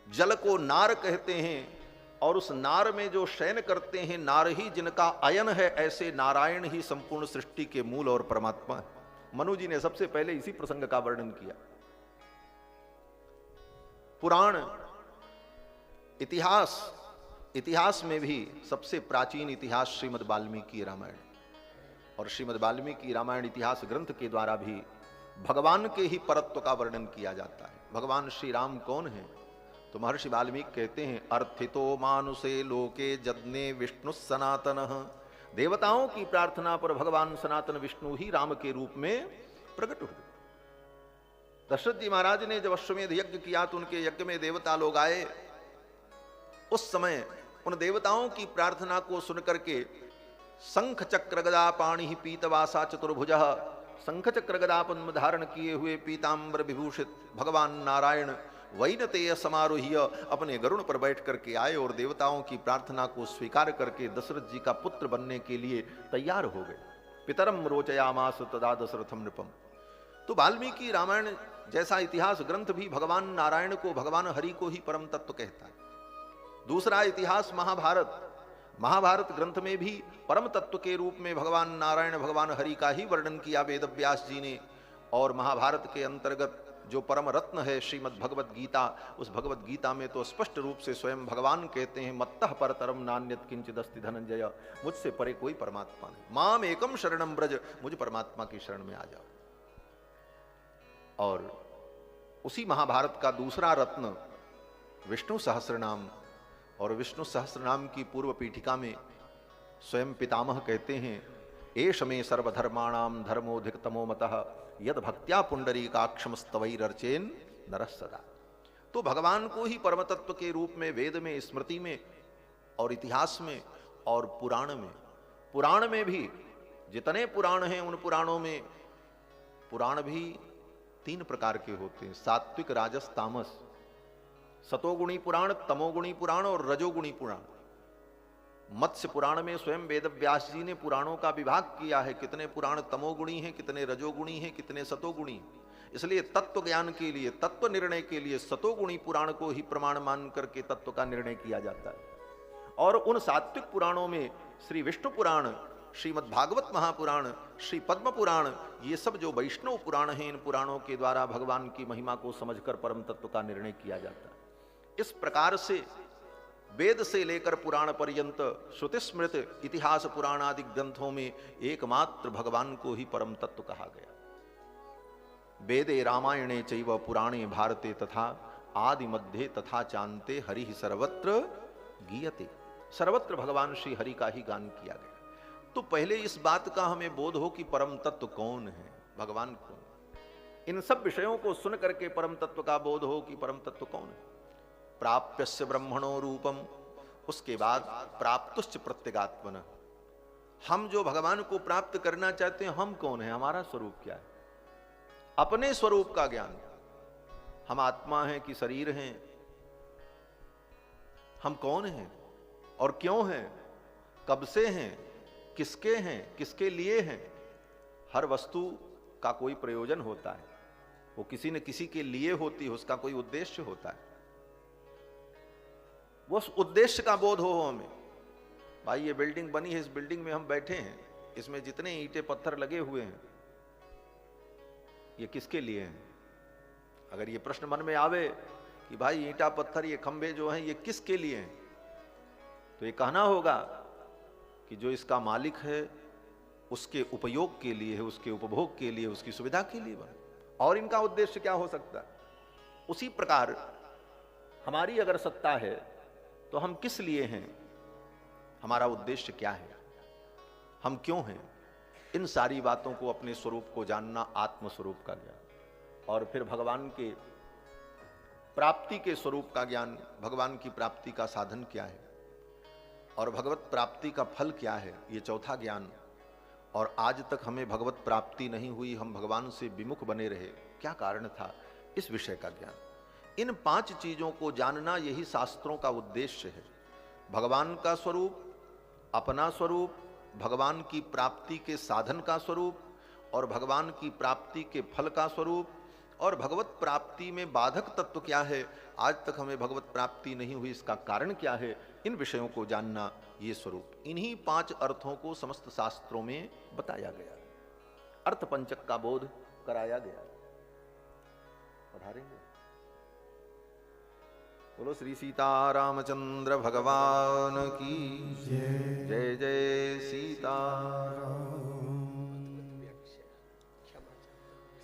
जल को नार कहते हैं और उस नार में जो शयन करते हैं, नार ही जिनका अयन है, ऐसे नारायण ही संपूर्ण सृष्टि के मूल और परमात्मा है। मनु जी ने सबसे पहले इसी प्रसंग का वर्णन किया। पुराण, इतिहास, इतिहास में भी सबसे प्राचीन इतिहास श्रीमद् वाल्मीकि रामायण। और श्रीमद् वाल्मीकि रामायण इतिहास ग्रंथ के द्वारा भी भगवान के ही परत्व का वर्णन किया जाता है। भगवान श्री राम कौन है, तो महर्षि वाल्मीकि कहते हैं अर्थितो मानुषे लोके जज्ञे विष्णु सनातनः। देवताओं की प्रार्थना पर भगवान सनातन विष्णु ही राम के रूप में प्रकट हुए। दशरथ जी महाराज ने जब अश्वमेध यज्ञ किया तो उनके यज्ञ में देवता लोग आए। उस समय उन देवताओं की प्रार्थना को सुनकर के शंख चक्र गदा पाणि पीतवासा चतुर्भुज, शंख चक्र गदा पद्म धारण किए हुए पीताम्बर विभूषित भगवान नारायण वैनतेय समारोह्य अपने गरुण पर बैठ करके आए और देवताओं की प्रार्थना को स्वीकार करके दशरथ जी का पुत्र बनने के लिए तैयार हो गए। पितरम रोचयामास तदा दशरथम नृपम। तो वाल्मीकि रामायण जैसा इतिहास ग्रंथ भी भगवान नारायण को, भगवान हरि को ही परम तत्व कहता है। दूसरा इतिहास महाभारत, महाभारत ग्रंथ में भी परम तत्व के रूप में भगवान नारायण, भगवान हरि का ही वर्णन किया वेद व्यास जी ने। और महाभारत के अंतर्गत जो परम रत्न है श्रीमद् भगवत गीता, उस भगवत गीता में तो स्पष्ट रूप से स्वयं भगवान कहते हैं मत्तः परतरम नान्यत किंचिदस्ति धनंजय, मुझसे परे कोई परमात्मा नहीं, माम एकम शरणम ब्रज, मुझ परमात्मा की शरण में आ जाओ। और उसी महाभारत का दूसरा रत्न विष्णु सहस्रनाम, और विष्णु सहस्रनाम की पूर्व पीठिका में स्वयं पितामह कहते हैं एष मे सर्वधर्माणाम धर्मोधिकतमो मतः यद भक्त्या पुंडरीकाक्षम स्तवैरर्चेन नरः सदा। तो भगवान को ही परम तत्व के रूप में वेद में, स्मृति में और इतिहास में और पुराण में भी जितने पुराण हैं उन पुराणों में पुराण भी 3 प्रकार के होते हैं, सात्विक, राजस, तामस। सतोगुणी पुराण, तमोगुणी पुराण और रजोगुणी पुराण। मत्स्य पुराण में स्वयं वेद व्यास जी ने पुराणों का विभाग किया है, कितने पुराण तमोगुणी हैं, कितने रजोगुणी हैं, कितने सतोगुणी। इसलिए तत्व ज्ञान के लिए, तत्व निर्णय के लिए सतोगुणी पुराण को ही प्रमाण मान करके तत्व का निर्णय किया जाता है। और उन सात्विक पुराणों में श्री विष्णु पुराण, श्रीमद् भागवत महापुराण, श्री पद्म पुराण, ये सब जो वैष्णव पुराण हैं, इन पुराणों के द्वारा भगवान की महिमा को समझकर परम तत्व का निर्णय किया जाता है। इस प्रकार से वेद से लेकर पुराण पर्यंत श्रुति स्मृत इतिहास पुराण आदि ग्रंथों में एकमात्र भगवान को ही परम तत्व कहा गया। वेदे रामायणे चैव पुराणे भारते तथा आदि मध्य तथा चांते हरि सर्वत्र गीयते। सर्वत्र भगवान श्री हरि का ही गान किया गया। तो पहले इस बात का हमें बोध हो कि परम तत्व कौन है, भगवान कौन। इन सब विषयों को सुन करके परम तत्व का बोध हो कि परम तत्व कौन है। प्राप्यस्य ब्रह्मणो रूपम, उसके बाद प्राप्तुश्च प्रत्यगात्मन, हम जो भगवान को प्राप्त करना चाहते हैं, हम कौन है, हमारा स्वरूप क्या है, अपने स्वरूप का ज्ञान। हम आत्मा हैं कि शरीर हैं, हम कौन हैं और क्यों हैं, कब से हैं, किसके हैं, किसके लिए हैं। हर वस्तु का कोई प्रयोजन होता है, वो किसी न किसी के लिए होती है, उसका कोई उद्देश्य होता है। वो उस उद्देश्य का बोध हो हमें। भाई ये बिल्डिंग बनी है, इस बिल्डिंग में हम बैठे हैं, इसमें जितने ईंटें पत्थर लगे हुए हैं ये किसके लिए हैं। अगर ये प्रश्न मन में आवे कि भाई ईंटा पत्थर ये खंभे जो हैं ये किसके लिए हैं, तो ये कहना होगा कि जो इसका मालिक है उसके उपयोग के लिए है, उसके उपभोग के लिए, उसकी सुविधा के लिए बने। और इनका उद्देश्य क्या हो सकता है। उसी प्रकार हमारी अगर सत्ता है तो हम किस लिए हैं, हमारा उद्देश्य क्या है, हम क्यों हैं। इन सारी बातों को, अपने स्वरूप को जानना, आत्म स्वरूप का ज्ञान। और फिर भगवान के प्राप्ति के स्वरूप का ज्ञान, भगवान की प्राप्ति का साधन क्या है और भगवत प्राप्ति का फल क्या है, ये चौथा ज्ञान। और आज तक हमें भगवत प्राप्ति नहीं हुई, हम भगवान से विमुख बने रहे, क्या कारण था, इस विषय का ज्ञान। इन 5 चीजों को जानना यही शास्त्रों का उद्देश्य है। भगवान का स्वरूप, अपना स्वरूप, भगवान की प्राप्ति के साधन का स्वरूप और भगवान की प्राप्ति के फल का स्वरूप, और भगवत प्राप्ति में बाधक तत्व क्या है, आज तक हमें भगवत प्राप्ति नहीं हुई, इसका कारण क्या है, इन विषयों को जानना ये स्वरूप। इन्हीं 5 अर्थों को समस्त शास्त्रों में बताया गया, अर्थ पंचक का बोध कराया गया। पधारेंगे। बोलो श्री सीतारामचंद्र भगवान की जय। जय जय सीताराम।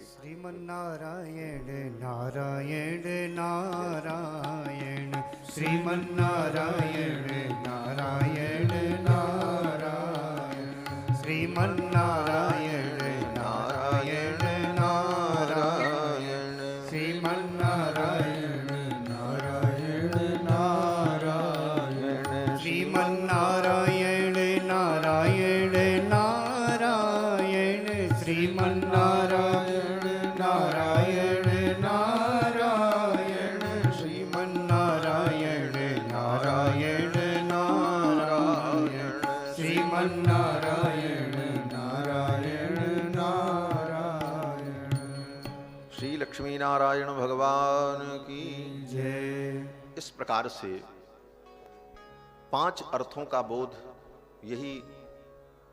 श्रीमन्नारायण नारायण नारायण, श्रीमन्नारायण नारायण नारायण, श्रीमन्नारायण नारायण नारायण, श्रीमन्नारायण नारायण नारायण, श्रीमन्नारायण नारायण नारायण नारायण श्रीमन्नारायण नारायण नारायण श्रीमन्नारायण नारायण नारायण। श्री लक्ष्मी नारायण भगवान की जय। इस प्रकार से 5 अर्थों का बोध यही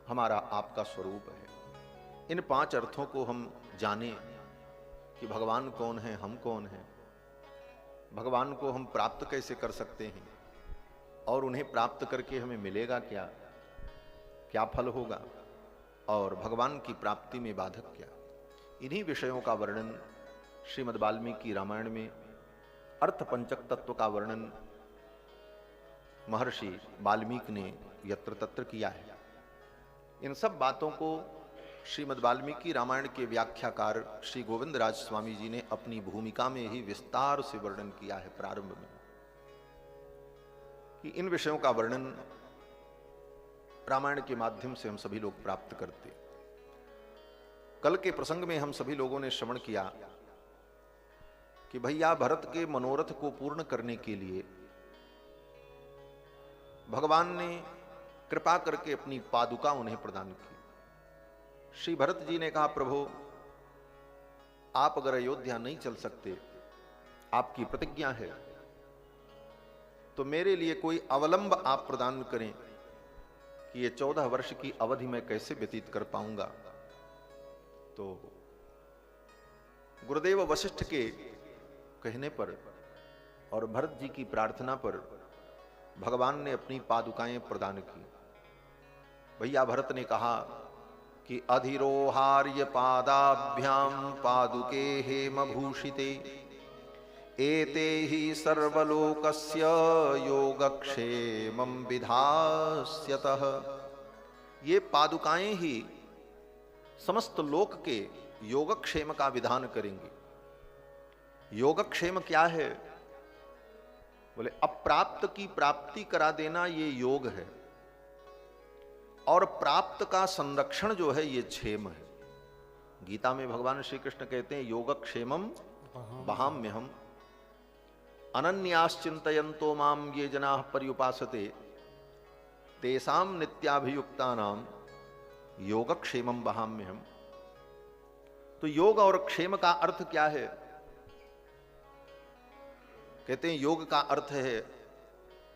हमारा आपका स्वरूप है। इन 5 अर्थों को हम जाने कि भगवान कौन है, हम कौन हैं, भगवान को हम प्राप्त कैसे कर सकते हैं और उन्हें प्राप्त करके हमें मिलेगा क्या, क्या फल होगा और भगवान की प्राप्ति में बाधक क्या। इन्हीं विषयों का वर्णन श्रीमद् वाल्मीकि रामायण में अर्थ पंचक तत्व का वर्णन महर्षि वाल्मीकि ने यत्र तत्र किया है। इन सब बातों को श्रीमद् वाल्मीकि रामायण के व्याख्याकार श्री गोविंदराज स्वामी जी ने अपनी भूमिका में ही विस्तार से वर्णन किया है प्रारंभ में, कि इन विषयों का वर्णन रामायण के माध्यम से हम सभी लोग प्राप्त करते। कल के प्रसंग में हम सभी लोगों ने श्रवण किया कि भैया भरत के मनोरथ को पूर्ण करने के लिए भगवान ने कृपा करके अपनी पादुका उन्हें प्रदान की। श्री भरत जी ने कहा, प्रभु आप अगर अयोध्या नहीं चल सकते, आपकी प्रतिज्ञा है, तो मेरे लिए कोई अवलंब आप प्रदान करें कि ये 14 वर्ष की अवधि में कैसे व्यतीत कर पाऊंगा। तो गुरुदेव वशिष्ठ के कहने पर और भरत जी की प्रार्थना पर भगवान ने अपनी पादुकाएं प्रदान की। भैया भरत ने कहा कि अधिरोहार्य पादाभ्याम पादुके हेमभूषिते एते ही सर्वलोकस्य योगक्षेमं विधास्यतः। ये पादुकाएं ही समस्त लोक के योगक्षेम का विधान करेंगी। योगक्षेम क्या है? बोले अप्राप्त की प्राप्ति करा देना ये योग है, और प्राप्त का संरक्षण जो है ये क्षेम है। गीता में भगवान श्री कृष्ण कहते हैं योगक्षेमम वहाम्यहम् अनन्याश्चिन्तयन्तो माम ये जनाः पर्युपासते तेषां नित्याभियुक्तानां योगक्षेमम वहाम्यहम्। तो योग और क्षेम का अर्थ क्या है? कहते हैं योग का अर्थ है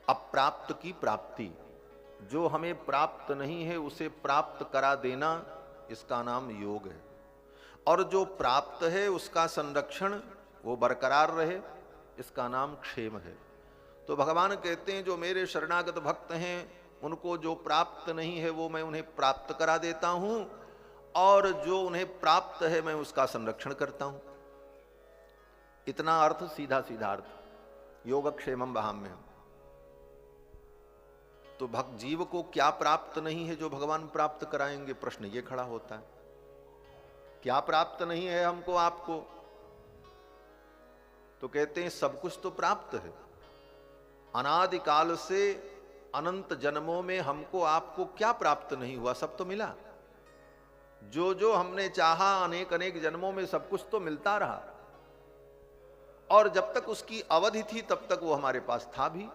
अप्राप्त की प्राप्ति। जो हमें प्राप्त नहीं है उसे प्राप्त करा देना, इसका नाम योग है। और जो प्राप्त है उसका संरक्षण वो बरकरार रहे, इसका नाम क्षेम है। तो भगवान कहते हैं जो मेरे शरणागत भक्त हैं उनको जो प्राप्त नहीं है वो मैं उन्हें प्राप्त करा देता हूं, और जो उन्हें प्राप्त है मैं उसका संरक्षण करता हूं। इतना अर्थ, सीधा सीधा अर्थ, योगक्षेमम वहाम्यहम्। तो भक्त जीव को क्या प्राप्त नहीं है जो भगवान प्राप्त कराएंगे? प्रश्न ये खड़ा होता है, क्या प्राप्त नहीं है हमको आपको? तो कहते हैं सब कुछ तो प्राप्त है। अनादिकाल से अनंत जन्मों में हमको आपको क्या प्राप्त नहीं हुआ? सब तो मिला। जो जो हमने चाहा अनेक अनेक जन्मों में सब कुछ तो मिलता रहा, और जब तक उसकी अवधि थी तब तक वो हमारे पास था भी।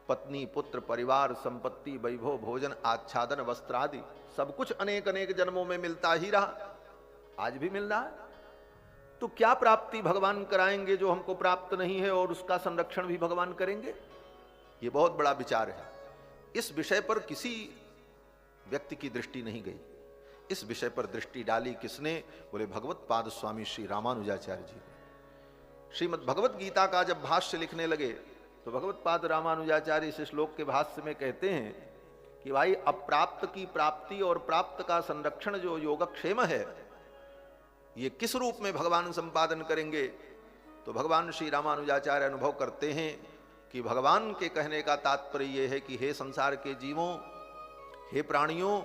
पत्नी, पुत्र, परिवार, संपत्ति, वैभव, भोजन, आच्छादन, वस्त्र आदि सब कुछ अनेक अनेक जन्मों में मिलता ही रहा, आज भी मिल रहा है। तो क्या प्राप्ति भगवान कराएंगे जो हमको प्राप्त नहीं है, और उसका संरक्षण भी भगवान करेंगे? ये बहुत बड़ा विचार है। इस विषय पर किसी व्यक्ति की दृष्टि नहीं गई। इस विषय पर दृष्टि डाली किसने? बोले भगवत पाद स्वामी श्री रामानुजाचार्य जी ने। श्रीमद् भगवत गीता का जब भाष्य लिखने लगे तो भगवत पाद रामानुजाचार्य इस श्लोक के भाष्य में कहते हैं कि भाई अप्राप्त की प्राप्ति और प्राप्त का संरक्षण जो योगक्षेम है, ये किस रूप में भगवान संपादन करेंगे? तो भगवान श्री रामानुजाचार्य अनुभव करते हैं कि भगवान के कहने का तात्पर्य यह है कि हे संसार के जीवों, हे प्राणियों,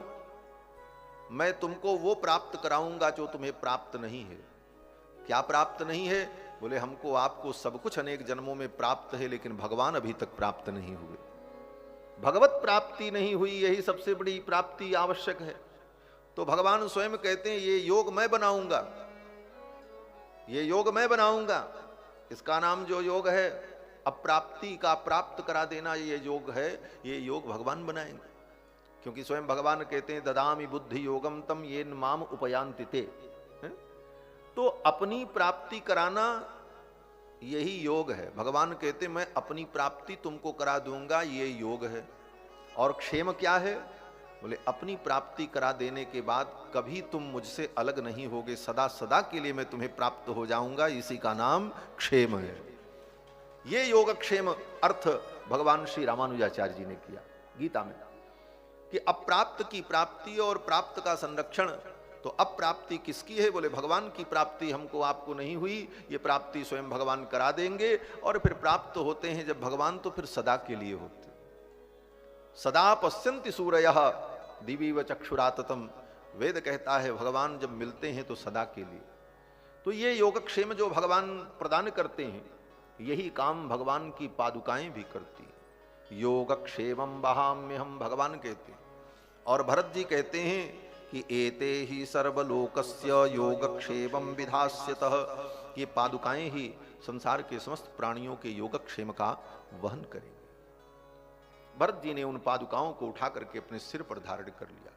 मैं तुमको वो प्राप्त कराऊंगा जो तुम्हें प्राप्त नहीं है। क्या प्राप्त नहीं है? बोले हमको आपको सब कुछ अनेक जन्मों में प्राप्त है, लेकिन भगवान अभी तक प्राप्त नहीं हुए। भगवत प्राप्ति नहीं हुई, यही सबसे बड़ी प्राप्ति आवश्यक है। तो भगवान स्वयं कहते हैं ये योग मैं बनाऊंगा, ये योग मैं बनाऊंगा। इसका नाम जो योग है अप्राप्ति का प्राप्त करा देना, ये योग है, ये योग भगवान बनाएंगे। क्योंकि स्वयं भगवान कहते हैं ददामि बुद्धि योगम तम येन माम उपयांति ते। तो अपनी प्राप्ति कराना यही योग है। भगवान कहते मैं अपनी प्राप्ति तुमको करा दूंगा, ये योग है। और क्षेम क्या है? बोले अपनी प्राप्ति करा देने के बाद कभी तुम मुझसे अलग नहीं होगे, सदा सदा के लिए मैं तुम्हें प्राप्त हो जाऊंगा, इसी का नाम क्षेम है। ये योगक्षेम अर्थ भगवान श्री रामानुजाचार्य जी ने किया गीता में, कि अप्राप्त की प्राप्ति और प्राप्त का संरक्षण। तो अप्राप्ति किसकी है? बोले भगवान की प्राप्ति हमको आपको नहीं हुई, ये प्राप्ति स्वयं भगवान करा देंगे। और फिर प्राप्त होते हैं जब भगवान, तो फिर सदा के लिए होते। सदा पश्यन्ति सूरयः दिवीव चक्षुराततम, वेद कहता है भगवान जब मिलते हैं तो सदा के लिए। तो ये योगक्षेम जो भगवान प्रदान करते हैं, यही काम भगवान की पादुकाएं भी करती हैं। योगक्षेमं वहाम्यहम्, भगवान कहते हैं। और भरत जी कहते हैं कि एते ही सर्वलोकस्य योगक्षेमं विधास्यतः, ये पादुकाएं ही संसार के समस्त प्राणियों के योगक्षेम का वहन करेंगे। भरत जी ने उन पादुकाओं को उठा करके अपने सिर पर धारण कर लिया।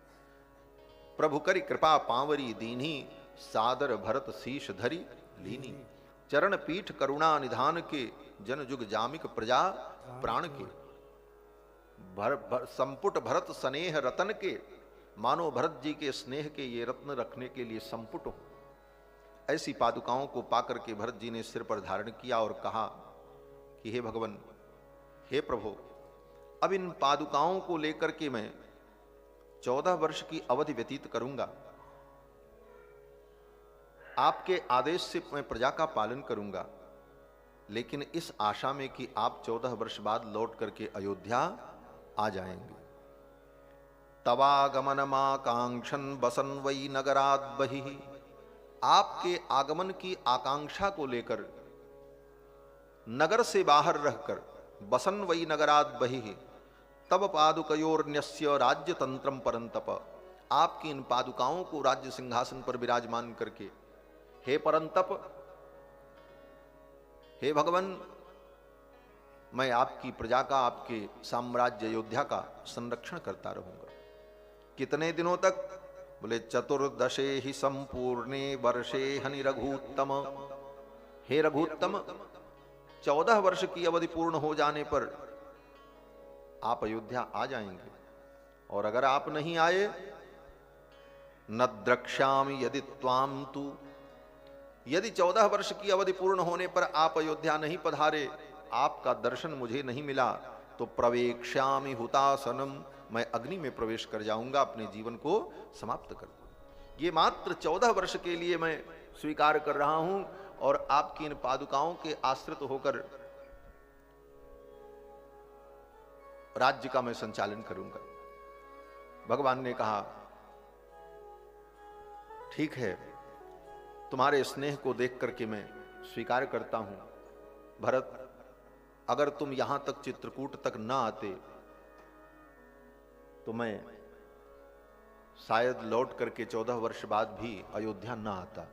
प्रभु करि कृपा पांवरी दीनी, सादर भरत शीश धरी लीनी। चरण पीठ करुणा निधान के, जन जुग जामिक प्रजा प्राण के। संपुट भरत स्नेह रतन के, मानो भरत जी के स्नेह के ये रत्न रखने के लिए संपुट हो। ऐसी पादुकाओं को पाकर के भरत जी ने सिर पर धारण किया और कहा कि हे भगवान, हे प्रभु, अब इन पादुकाओं को लेकर के मैं 14 वर्ष की अवधि व्यतीत करूंगा। आपके आदेश से मैं प्रजा का पालन करूंगा, लेकिन इस आशा में कि आप 14 वर्ष बाद लौट करके अयोध्या आ जाएंगे। तवागमनमाकांक्षन् बसन वै नगरात् बहिः, आपके आगमन की आकांक्षा को लेकर नगर से बाहर रहकर, बसन वै नगरात् बहिः तब पादुकयोर्न्यस्य राज्य तंत्रम परंतप, आपकी इन पादुकाओं को राज्य सिंहासन पर विराजमान करके, हे परंतप, हे भगवान, मैं आपकी प्रजा का, आपके साम्राज्य अयोध्या का संरक्षण करता रहूंगा। कितने दिनों तक? बोले चतुर्दशे ही संपूर्णे वर्षे हनि रघुत्तम। हे रघुत्तम, 14 वर्ष की अवधि पूर्ण हो जाने पर आप अयोध्या आ जाएंगे। और अगर आप नहीं आए, न द्रक्ष्यामि यदि त्वाम तु, यदि 14 वर्ष की अवधि पूर्ण होने पर आप अयोध्या नहीं पधारे, आपका दर्शन मुझे नहीं मिला, तो प्रवेक्ष्यामि हुतासनम, मैं अग्नि में प्रवेश कर जाऊंगा, अपने जीवन को समाप्त कर दूंगा। ये मात्र 14 वर्ष के लिए मैं स्वीकार कर रहा हूं, और आपकी इन पादुकाओं के आश्रित होकर राज्य का मैं संचालन करूंगा। भगवान ने कहा ठीक है, तुम्हारे स्नेह को देख करके मैं स्वीकार करता हूं। भरत, अगर तुम यहां तक चित्रकूट तक न आते तो मैं शायद लौट करके 14 वर्ष बाद भी अयोध्या न आता।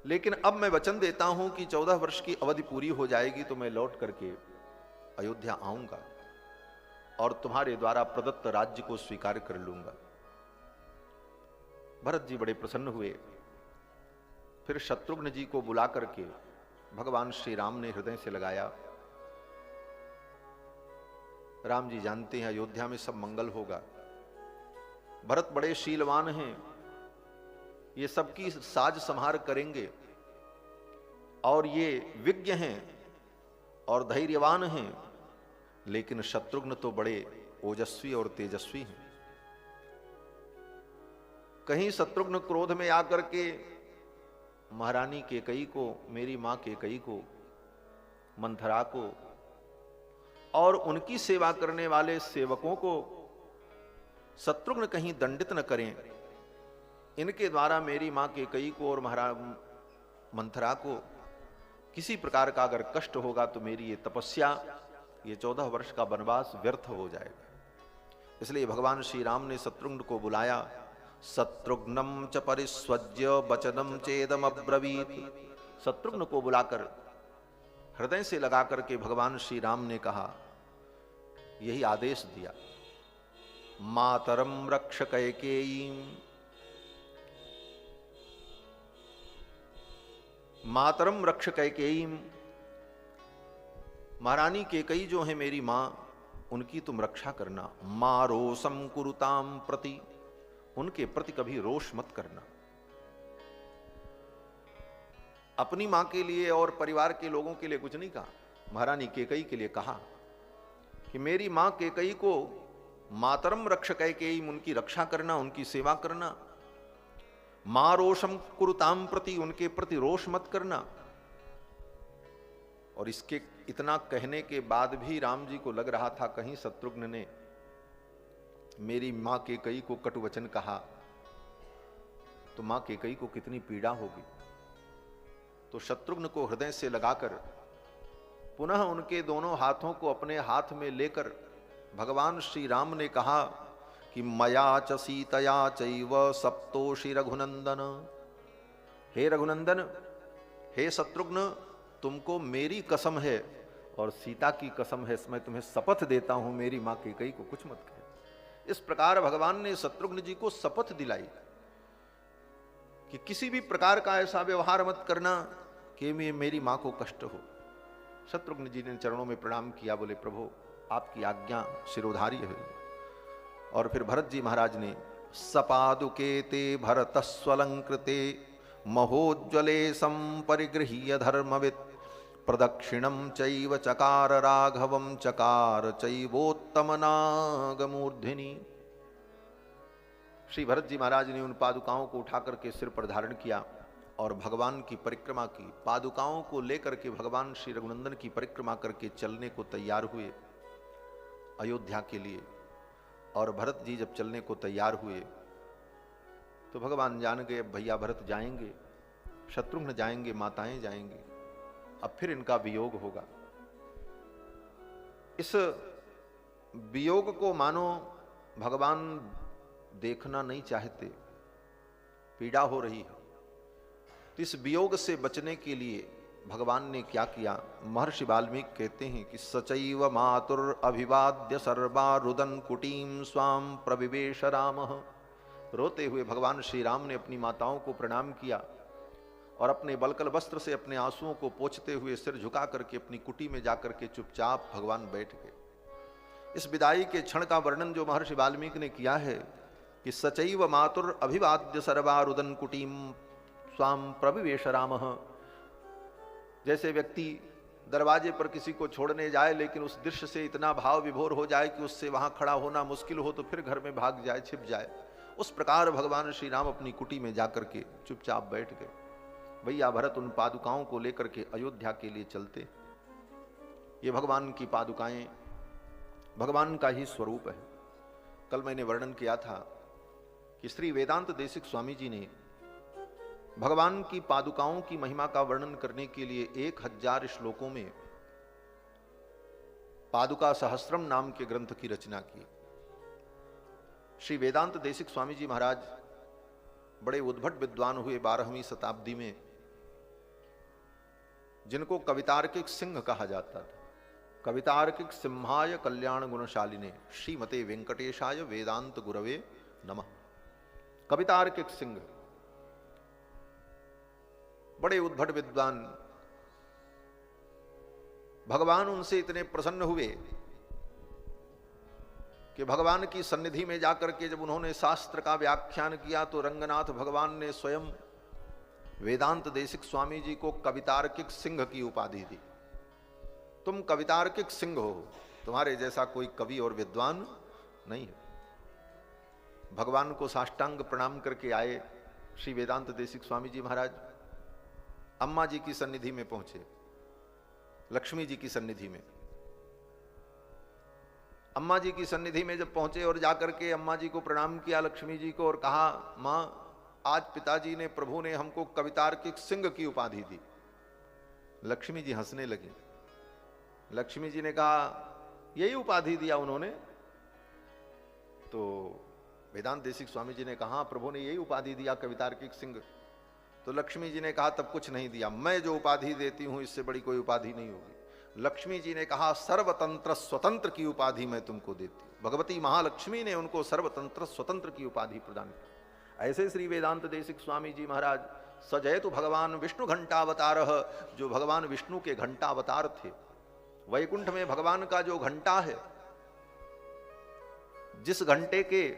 लेकिन अब मैं वचन देता हूं कि 14 वर्ष की अवधि पूरी हो जाएगी तो मैं लौट करके अयोध्या आऊंगा और तुम्हारे द्वारा प्रदत्त राज्य को स्वीकार कर लूंगा। भरत जी बड़े प्रसन्न हुए। फिर शत्रुघ्न जी को बुला करके भगवान श्री राम ने हृदय से लगाया। राम जी जानते हैं अयोध्या में सब मंगल होगा। भरत बड़े शीलवान हैं, ये सबकी साज संहार करेंगे और ये विज्ञ हैं और धैर्यवान हैं, लेकिन शत्रुघ्न तो बड़े ओजस्वी और तेजस्वी हैं। कहीं शत्रुघ्न क्रोध में आकर के महारानी कैकेयी को, मेरी मां कैकेयी को, मंथरा को और उनकी सेवा करने वाले सेवकों को शत्रुघ्न कहीं दंडित न करें। इनके द्वारा मेरी मां कैकेयी को और मंथरा को किसी प्रकार का अगर कष्ट होगा तो मेरी ये तपस्या, ये 14 वर्ष का वनवास व्यर्थ हो जाएगा। इसलिए भगवान श्री राम ने शत्रुघ्न को बुलाया। शत्रुघ्नम च परिस्वज्य वचनम चेदम अब्रवीत। शत्रुघ्न को बुलाकर हृदय से लगा करके भगवान श्री राम ने कहा, यही आदेश दिया, मातरम रक्ष कैकेयीं, मातरम रक्ष कैकेयीं, महारानी कैकेयी जो है मेरी मां, उनकी तुम रक्षा करना। मारोसम कुरुताम प्रति, उनके प्रति कभी रोष मत करना। अपनी मां के लिए और परिवार के लोगों के लिए कुछ नहीं कहा, महारानी कैकेयी के लिए कहा कि मेरी मां कैकेयी को मातरम रक्ष कैकेयी, उनकी रक्षा करना, उनकी सेवा करना। मां रोषम कुरुताम प्रति, उनके प्रति रोष मत करना। और इसके इतना कहने के बाद भी राम जी को लग रहा था कहीं शत्रुघ्न ने मेरी मां कैकेयी को कटु वचन कहा तो मां कैकेयी को कितनी पीड़ा होगी। तो शत्रुघ्न को हृदय से लगाकर पुनः उनके दोनों हाथों को अपने हाथ में लेकर भगवान श्री राम ने कहा कि मया च सीतया चैव सप्तोषि रघुनंदन, हे रघुनंदन, हे शत्रुघ्न, तुमको मेरी कसम है और सीता की कसम है, मैं तुम्हें शपथ देता हूं, मेरी मां कैकेयी को कुछ मत कहे। इस प्रकार भगवान ने शत्रुघ्न जी को शपथ दिलाई कि किसी भी प्रकार का ऐसा व्यवहार मत करना कि मेरी मां को कष्ट हो। शत्रुघ्न जी ने चरणों में प्रणाम किया, बोले प्रभु आपकी आज्ञा शिरोधार्य है। और फिर भरत जी महाराज ने सपादुके ते भरतस्वलंकृते महोज्वले संपरिगृह्य धर्मवित् प्रदक्षिणम चैव चकार राघवम चकार चैवोत्तम नागमूर्धिनी। श्री भरत जी महाराज ने उन पादुकाओं को उठा करके सिर पर धारण किया और भगवान की परिक्रमा की। पादुकाओं को लेकर के भगवान श्री रघुनंदन की परिक्रमा करके चलने को तैयार हुए अयोध्या के लिए। और भरत जी जब चलने को तैयार हुए तो भगवान जान गए अब भैया भरत जाएंगे, शत्रुघ्न जाएंगे, माताएं जाएंगी, अब फिर इनका वियोग होगा। इस वियोग को मानो भगवान देखना नहीं चाहते, पीड़ा हो रही है। तो इस वियोग से बचने के लिए भगवान ने क्या किया, महर्षि वाल्मीकि कहते हैं कि सचैव मातुर अभिवाद्य सर्वा रुदन कुटीम स्वाम प्रविवेश रामः। रोते हुए भगवान श्री राम ने अपनी माताओं को प्रणाम किया और अपने बलकल वस्त्र से अपने आंसुओं को पोंछते हुए सिर झुका करके अपनी कुटी में जाकर के चुपचाप भगवान बैठ गए। इस विदाई के क्षण का वर्णन जो महर्षि वाल्मीकि ने किया है कि सचैव मातुर अभिवाद्य सर्वा रुदन कुटीम स्वाम प्रविवेश रामः। जैसे व्यक्ति दरवाजे पर किसी को छोड़ने जाए लेकिन उस दृश्य से इतना भाव विभोर हो जाए कि उससे वहां खड़ा होना मुश्किल हो तो फिर घर में भाग जाए, छिप जाए, उस प्रकार भगवान श्री राम अपनी कुटी में जाकर के चुपचाप बैठ गए। भैया भरत उन पादुकाओं को लेकर के अयोध्या के लिए चलते। ये भगवान की पादुकाएं भगवान का ही स्वरूप है। कल मैंने वर्णन किया था कि श्री वेदांत देशिक स्वामी जी ने भगवान की पादुकाओं की महिमा का वर्णन करने के लिए 1000 श्लोकों में पादुका सहस्त्रम नाम के ग्रंथ की रचना की। श्री वेदांत देशिक स्वामी जी महाराज बड़े उद्भट विद्वान हुए 12वीं शताब्दी में, जिनको कवितार्किक सिंह कहा जाता था। कवितार्किक सिंहाय कल्याण गुणशालिने श्रीमते वेंकटेशाय वेदांत गुरवे नमः। कवितार्किक सिंह, बड़े उद्भट विद्वान। भगवान उनसे इतने प्रसन्न हुए कि भगवान की सन्निधि में जाकर के जब उन्होंने शास्त्र का व्याख्यान किया तो रंगनाथ भगवान ने स्वयं वेदांत देशिक स्वामी जी को कवितार्किक सिंह की उपाधि दी। तुम कवितार्किक सिंह हो, तुम्हारे जैसा कोई कवि और विद्वान नहीं है। भगवान को साष्टांग प्रणाम करके आए श्री वेदांत देशिक स्वामी जी महाराज। अम्मा जी की सन्निधि में पहुंचे, लक्ष्मी जी की सन्निधि में। अम्मा जी की सन्निधि में जब पहुंचे और जाकर के अम्मा जी को प्रणाम किया, लक्ष्मी जी को, और कहा मां आज पिताजी ने, प्रभु ने हमको कवितार्किक सिंह की उपाधि दी। लक्ष्मी जी हंसने लगी। लक्ष्मी जी ने कहा यही उपाधि दिया उन्होंने, तो वेदांत देशिक स्वामी जी ने कहा, प्रभु ने यही उपाधि दिया कवितार्किक सिंह। तो लक्ष्मी जी ने कहा, तब कुछ नहीं दिया, मैं जो उपाधि देती हूं इससे बड़ी कोई उपाधि नहीं होगी। लक्ष्मी जी ने कहा, सर्वतंत्र स्वतंत्र की उपाधि मैं तुमको देती हूं। भगवती महालक्ष्मी ने उनको सर्वतंत्र स्वतंत्र की उपाधि प्रदान की। ऐसे श्री वेदांत देशिक स्वामी जी महाराज सजयतु भगवान विष्णु घंटावतार, जो भगवान विष्णु के घंटावतार थे। वैकुंठ में भगवान का जो घंटा है, जिस घंटे के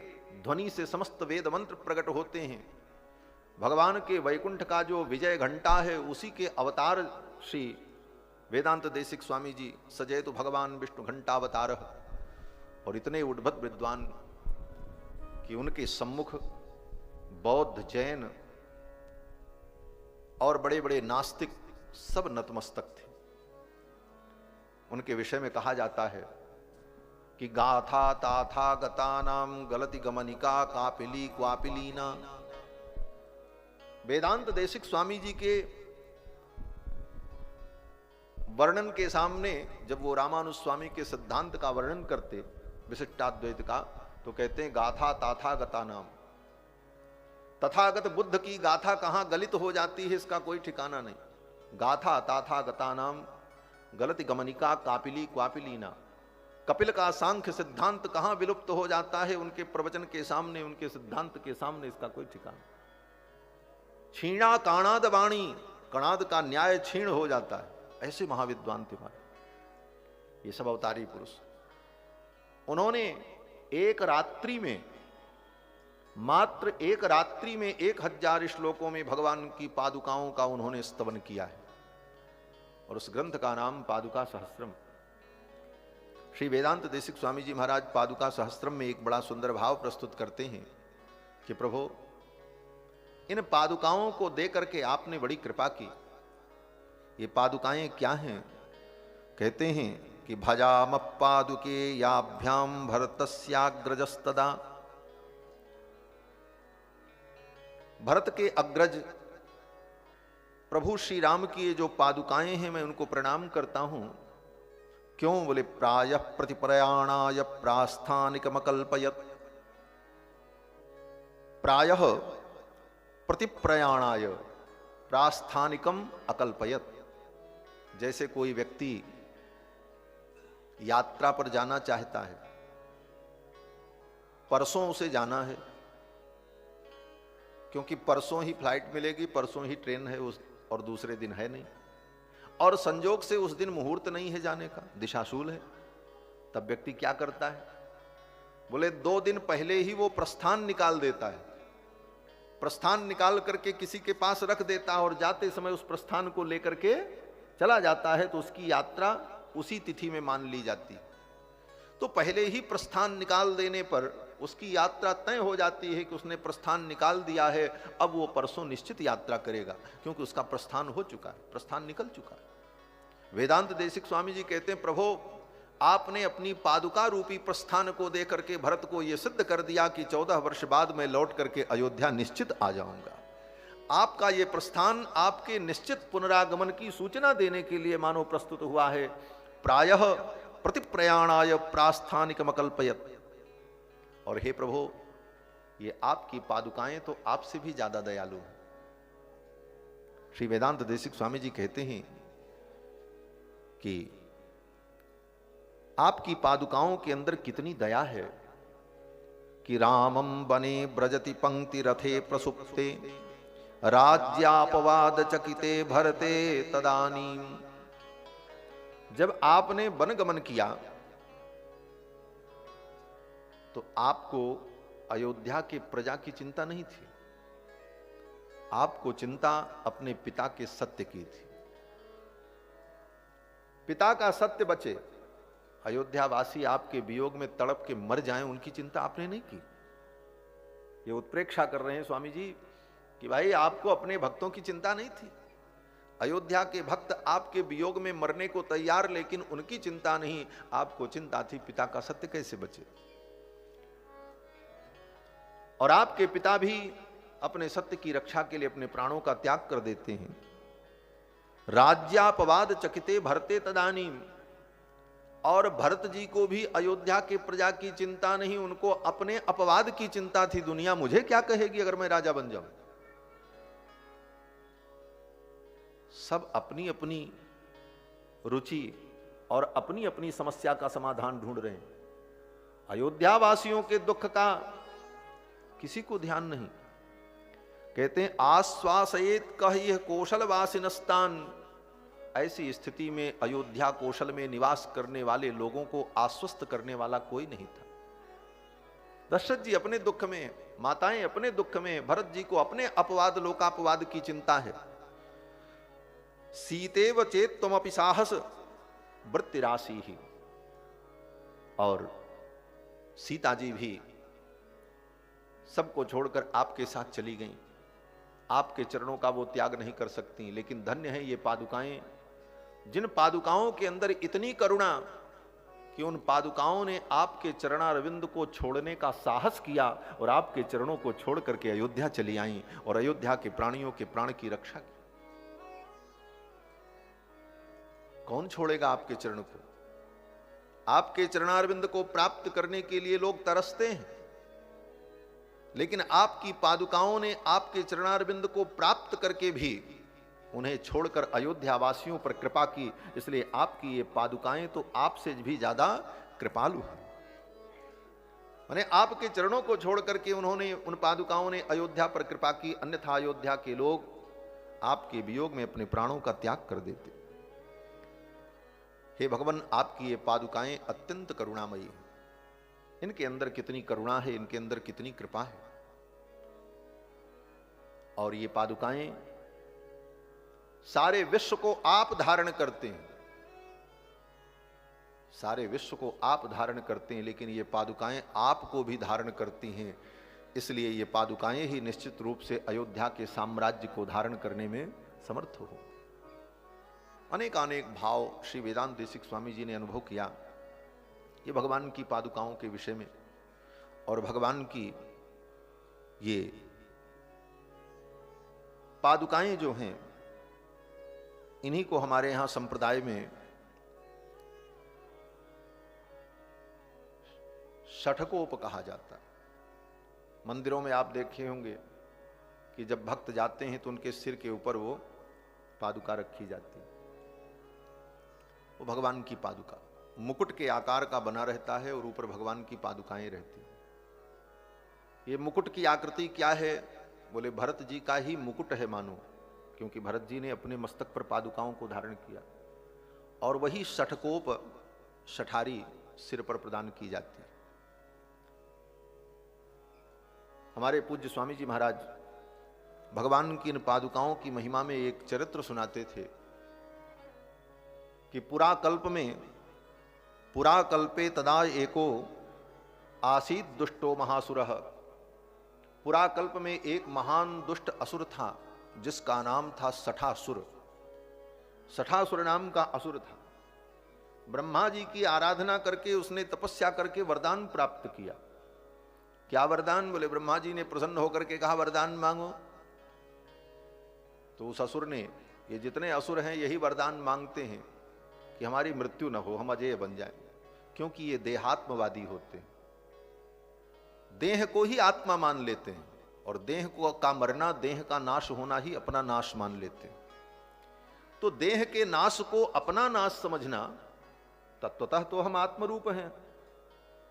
ध्वनि से समस्त वेद मंत्र प्रकट होते हैं, भगवान के वैकुंठ का जो विजय घंटा है, उसी के अवतार श्री वेदांत देशिक स्वामी जी सजयतु भगवान विष्णु घंटावतार। और इतने उद्भट विद्वान कि उनके सम्मुख बौद्ध, जैन और बड़े बड़े नास्तिक सब नतमस्तक थे। उनके विषय में कहा जाता है कि गाथा ताथा गतानाम गलति गमनिका कापिली क्वापिलीना। वेदांत देशिक स्वामी जी के वर्णन के सामने जब वो रामानुज स्वामी के सिद्धांत का वर्णन करते, विशिष्टाद्वैत का, तो कहते हैं गाथा ताथा गतानाम। तथागत बुद्ध की गाथा कहां गलित हो जाती है इसका कोई ठिकाना नहीं। गाथा ताथा गतानाम गलति गमनिका कापिली क्वापिलीना। कपिल का सांख्य सिद्धांत कहां विलुप्त हो जाता है उनके प्रवचन के सामने, उनके सिद्धांत के सामने, इसका कोई ठिकाना। छीणा काणाद वाणी, कणाद का न्याय छीण हो जाता है। ऐसे महाविद्वान थे महाराज ये सब अवतारी पुरुष। उन्होंने एक रात्रि में, मात्र एक रात्रि में 1000 श्लोकों में भगवान की पादुकाओं का उन्होंने स्तवन किया है। और उस ग्रंथ का नाम पादुका सहस्त्रम। श्री वेदांत देशिक स्वामी जी महाराज पादुका सहस्त्रम में एक बड़ा सुंदर भाव प्रस्तुत करते हैं कि प्रभु, इन पादुकाओं को दे करके आपने बड़ी कृपा की। ये पादुकाएं क्या हैं? कहते हैं कि भजाम पादुके याभ्याम भरतस्याग्रजस्तदा। भरत के अग्रज प्रभु श्री राम की ये जो पादुकाएं हैं, मैं उनको प्रणाम करता हूं। क्यों? बोले प्रायः प्रतिप्रयाणाय प्रास्थानिकमकल्पयत्। प्रायः प्रतिप्रयाणाय प्रास्थानिकम अकल्पयत्। जैसे कोई व्यक्ति यात्रा पर जाना चाहता है, परसों उसे जाना है, क्योंकि परसों ही फ्लाइट मिलेगी, परसों ही ट्रेन है उस, और दूसरे दिन है नहीं, और संजोग से उस दिन मुहूर्त नहीं है जाने का, दिशाशूल है। तब व्यक्ति क्या करता है? बोले 2 दिन पहले ही वो प्रस्थान निकाल देता है। प्रस्थान निकाल करके किसी के पास रख देता है और जाते समय उस प्रस्थान को लेकर के चला जाता है, तो उसकी यात्रा उसी तिथि में मान ली जाती। तो पहले ही प्रस्थान निकाल देने पर उसकी यात्रा तय हो जाती है कि उसने प्रस्थान निकाल दिया है, अब वो परसों निश्चित यात्रा करेगा, क्योंकि उसका प्रस्थान हो चुका है, प्रस्थान निकल चुका है। वेदांत देशिक स्वामी जी कहते हैं, प्रभु आपने अपनी पादुका रूपी प्रस्थान को दे करके भरत को यह सिद्ध कर दिया कि 14 वर्ष बाद मैं लौट करके अयोध्या निश्चित आ जाऊंगा। आपका ये प्रस्थान आपके निश्चित पुनरागमन की सूचना देने के लिए मानो प्रस्तुत हुआ है। प्रायः प्रतिप्रयाणाय प्रास्थानिकमकल्पयत्। और हे प्रभु, ये आपकी पादुकाएं तो आपसे भी ज्यादा दयालु हैं। श्री वेदांत देशिक स्वामी जी कहते हैं कि आपकी पादुकाओं के अंदर कितनी दया है कि रामम बने ब्रजति पंक्ति रथे प्रसुप्ते राज्यापवाद चकिते भरते तदानीम। जब आपने वनगमन किया तो आपको अयोध्या के प्रजा की चिंता नहीं थी, आपको चिंता अपने पिता के सत्य की थी। पिता का सत्य बचे, अयोध्यावासी आपके वियोग में तड़प के मर जाएं, उनकी चिंता आपने नहीं की। ये उत्प्रेक्षा कर रहे हैं स्वामी जी कि भाई आपको अपने भक्तों की चिंता नहीं थी। अयोध्या के भक्त आपके वियोग में मरने को तैयार, लेकिन उनकी चिंता नहीं, आपको चिंता थी पिता का सत्य कैसे बचे। और आपके पिता भी अपने सत्य की रक्षा के लिए अपने प्राणों का त्याग कर देते हैं। राज्यापवाद चकिते भरते तदानीम। और भरत जी को भी अयोध्या के प्रजा की चिंता नहीं, उनको अपने अपवाद की चिंता थी। दुनिया मुझे क्या कहेगी अगर मैं राजा बन जाऊं। सब अपनी अपनी रुचि और अपनी अपनी समस्या का समाधान ढूंढ रहे हैं। अयोध्या वासियों के दुख का किसी को ध्यान नहीं। कहते हैं आश्वासयेत कह यह कौशल वासिनस्तान। ऐसी स्थिति में अयोध्या कौशल में निवास करने वाले लोगों को आश्वस्त करने वाला कोई नहीं था। दशरथ जी अपने दुख में, माताएं अपने दुख में, भरत जी को अपने अपवाद लोकापवाद की चिंता है। सीतेव चेत त्वमपि साहस वृत्तिराशि ही। और सीता जी भी सबको छोड़कर आपके साथ चली गईं। आपके चरणों का वो त्याग नहीं कर सकती। लेकिन धन्य है ये पादुकाएं, जिन पादुकाओं के अंदर इतनी करुणा कि उन पादुकाओं ने आपके चरणारविंद को छोड़ने का साहस किया और आपके चरणों को छोड़ करके अयोध्या चली आईं और अयोध्या के प्राणियों के प्राण की रक्षा की। कौन छोड़ेगा आपके चरण को? आपके चरणारविंद को प्राप्त करने के लिए लोग तरसते हैं, लेकिन आपकी पादुकाओं ने आपके चरणारविंद को प्राप्त करके भी उन्हें छोड़कर अयोध्या वासियों पर कृपा की। इसलिए आपकी ये पादुकाएं तो आपसे भी ज्यादा कृपालु हैं। माने आपके चरणों को छोड़ करके उन्होंने, उन पादुकाओं ने अयोध्या पर कृपा की, अन्यथा अयोध्या के लोग आपके वियोग में अपने प्राणों का त्याग कर देते। हे भगवान, आपकी ये पादुकाएं अत्यंत करुणामयी हैं। इनके अंदर कितनी करुणा है, इनके अंदर कितनी कृपा है। और ये पादुकाएं सारे विश्व को आप धारण करते हैं, सारे विश्व को आप धारण करते हैं, लेकिन ये पादुकाएं आपको भी धारण करती हैं। इसलिए ये पादुकाएं ही निश्चित रूप से अयोध्या के साम्राज्य को धारण करने में समर्थ हो। अनेक अनेक भाव श्री वेदांत देशिक स्वामी जी ने अनुभव किया ये भगवान की पादुकाओं के विषय में। और भगवान की ये पादुकाएं जो हैं, इन्हीं को हमारे यहां संप्रदाय में षठकोप कहा जाता है। मंदिरों में आप देखे होंगे कि जब भक्त जाते हैं तो उनके सिर के ऊपर वो पादुका रखी जाती है। वो भगवान की पादुका मुकुट के आकार का बना रहता है और ऊपर भगवान की पादुकाएं रहती हैं। ये मुकुट की आकृति क्या है? बोले भरत जी का ही मुकुट है मानो, क्योंकि भरत जी ने अपने मस्तक पर पादुकाओं को धारण किया। और वही षठकोप, शठारी सिर पर प्रदान की जाती है। हमारे पूज्य स्वामी जी महाराज भगवान की इन पादुकाओं की महिमा में एक चरित्र सुनाते थे कि पुराकल्पे तदा एको आसीत दुष्टो महासुरः। पुराकल्प में एक महान दुष्ट असुर था जिसका नाम था सठासुर। सठासुर नाम का असुर था। ब्रह्मा जी की आराधना करके उसने तपस्या करके वरदान प्राप्त किया। क्या वरदान? बोले ब्रह्मा जी ने प्रसन्न होकर के कहा वरदान मांगो। तो उस असुर ने, ये जितने असुर हैं यही वरदान मांगते हैं कि हमारी मृत्यु न हो, हम अजेय बन जाएं, क्योंकि ये देहात्मवादी होते हैं। देह को ही आत्मा मान लेते हैं और देह को का मरना, देह का नाश होना ही अपना नाश मान लेते हैं। तो देह के नाश को अपना नाश समझना, तत्वतः तो हम आत्मरूप हैं।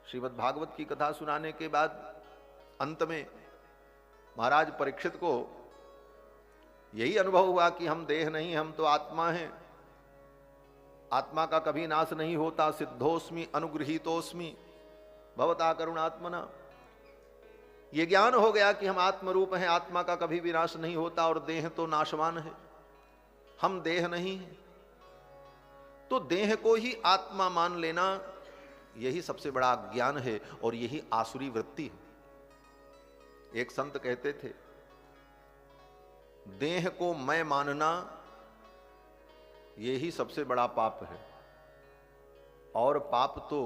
श्रीमद् भागवत की कथा सुनाने के बाद अंत में महाराज परीक्षित को यही अनुभव हुआ कि हम देह नहीं, हम तो आत्मा हैं। आत्मा का कभी नाश नहीं होता। सिद्धोस्मि अनुगृहीतोस्मि भवता करुणात्मना। ये ज्ञान हो गया कि हम आत्मरूप हैं, आत्मा का कभी भी नाश नहीं होता और देह तो नाशवान है, हम देह नहीं है। तो देह को ही आत्मा मान लेना यही सबसे बड़ा ज्ञान है और यही आसुरी वृत्ति है। एक संत कहते थे, देह को मैं मानना यही सबसे बड़ा पाप है, और पाप तो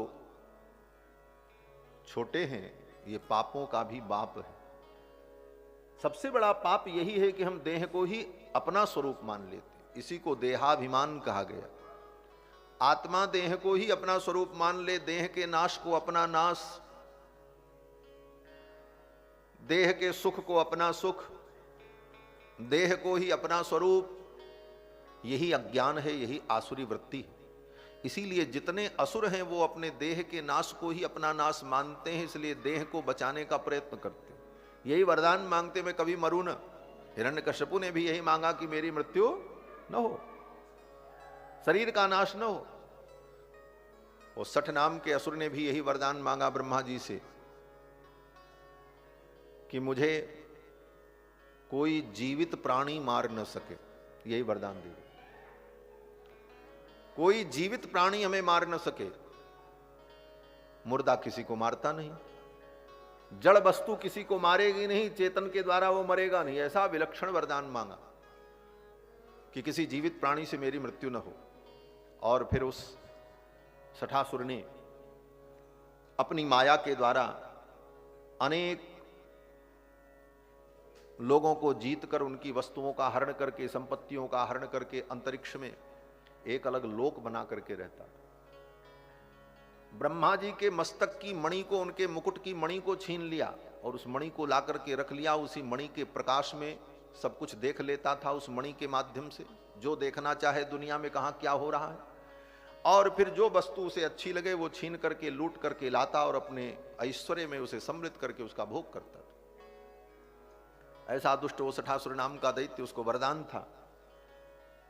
छोटे हैं, ये पापों का भी बाप है। सबसे बड़ा पाप यही है कि हम देह को ही अपना स्वरूप मान लेते हैं। इसी को देहाभिमान कहा गया। आत्मा देह को ही अपना स्वरूप मान ले, देह के नाश को अपना नाश, देह के सुख को अपना सुख, देह को ही अपना स्वरूप, यही अज्ञान है, यही आसुरी वृत्ति है। इसीलिए जितने असुर हैं वो अपने देह के नाश को ही अपना नाश मानते हैं, इसलिए देह को बचाने का प्रयत्न करते हैं। यही वरदान मांगते मैं कभी मरूं न। हिरण्यकश्यपु ने भी यही मांगा कि मेरी मृत्यु न हो, शरीर का नाश न हो। और 60 नाम के असुर ने भी यही वरदान मांगा ब्रह्मा जी से कि मुझे कोई जीवित प्राणी मार न सके, यही वरदान दे। कोई जीवित प्राणी हमें मार न सके। मुर्दा किसी को मारता नहीं, जड़ वस्तु किसी को मारेगी नहीं, चेतन के द्वारा वो मरेगा नहीं। ऐसा विलक्षण वरदान मांगा कि किसी जीवित प्राणी से मेरी मृत्यु न हो। और फिर उस सठासुर ने अपनी माया के द्वारा अनेक लोगों को जीतकर, उनकी वस्तुओं का हरण करके, संपत्तियों का हरण करके अंतरिक्ष में एक अलग लोक बना करके रहता। ब्रह्मा जी के मस्तक की मणि को, उनके मुकुट की मणि को छीन लिया और उस मणि को ला करके रख लिया। उसी मणि के प्रकाश में सब कुछ देख लेता था। उस मणि के माध्यम से जो देखना चाहे दुनिया में कहां क्या हो रहा है, और फिर जो वस्तु उसे अच्छी लगे वो छीन करके, लूट करके लाता और अपने ऐश्वर्य में उसे समृद्ध करके उसका भोग करता था। ऐसा दुष्ट वो सठासुर नाम का दैत्य, उसको वरदान था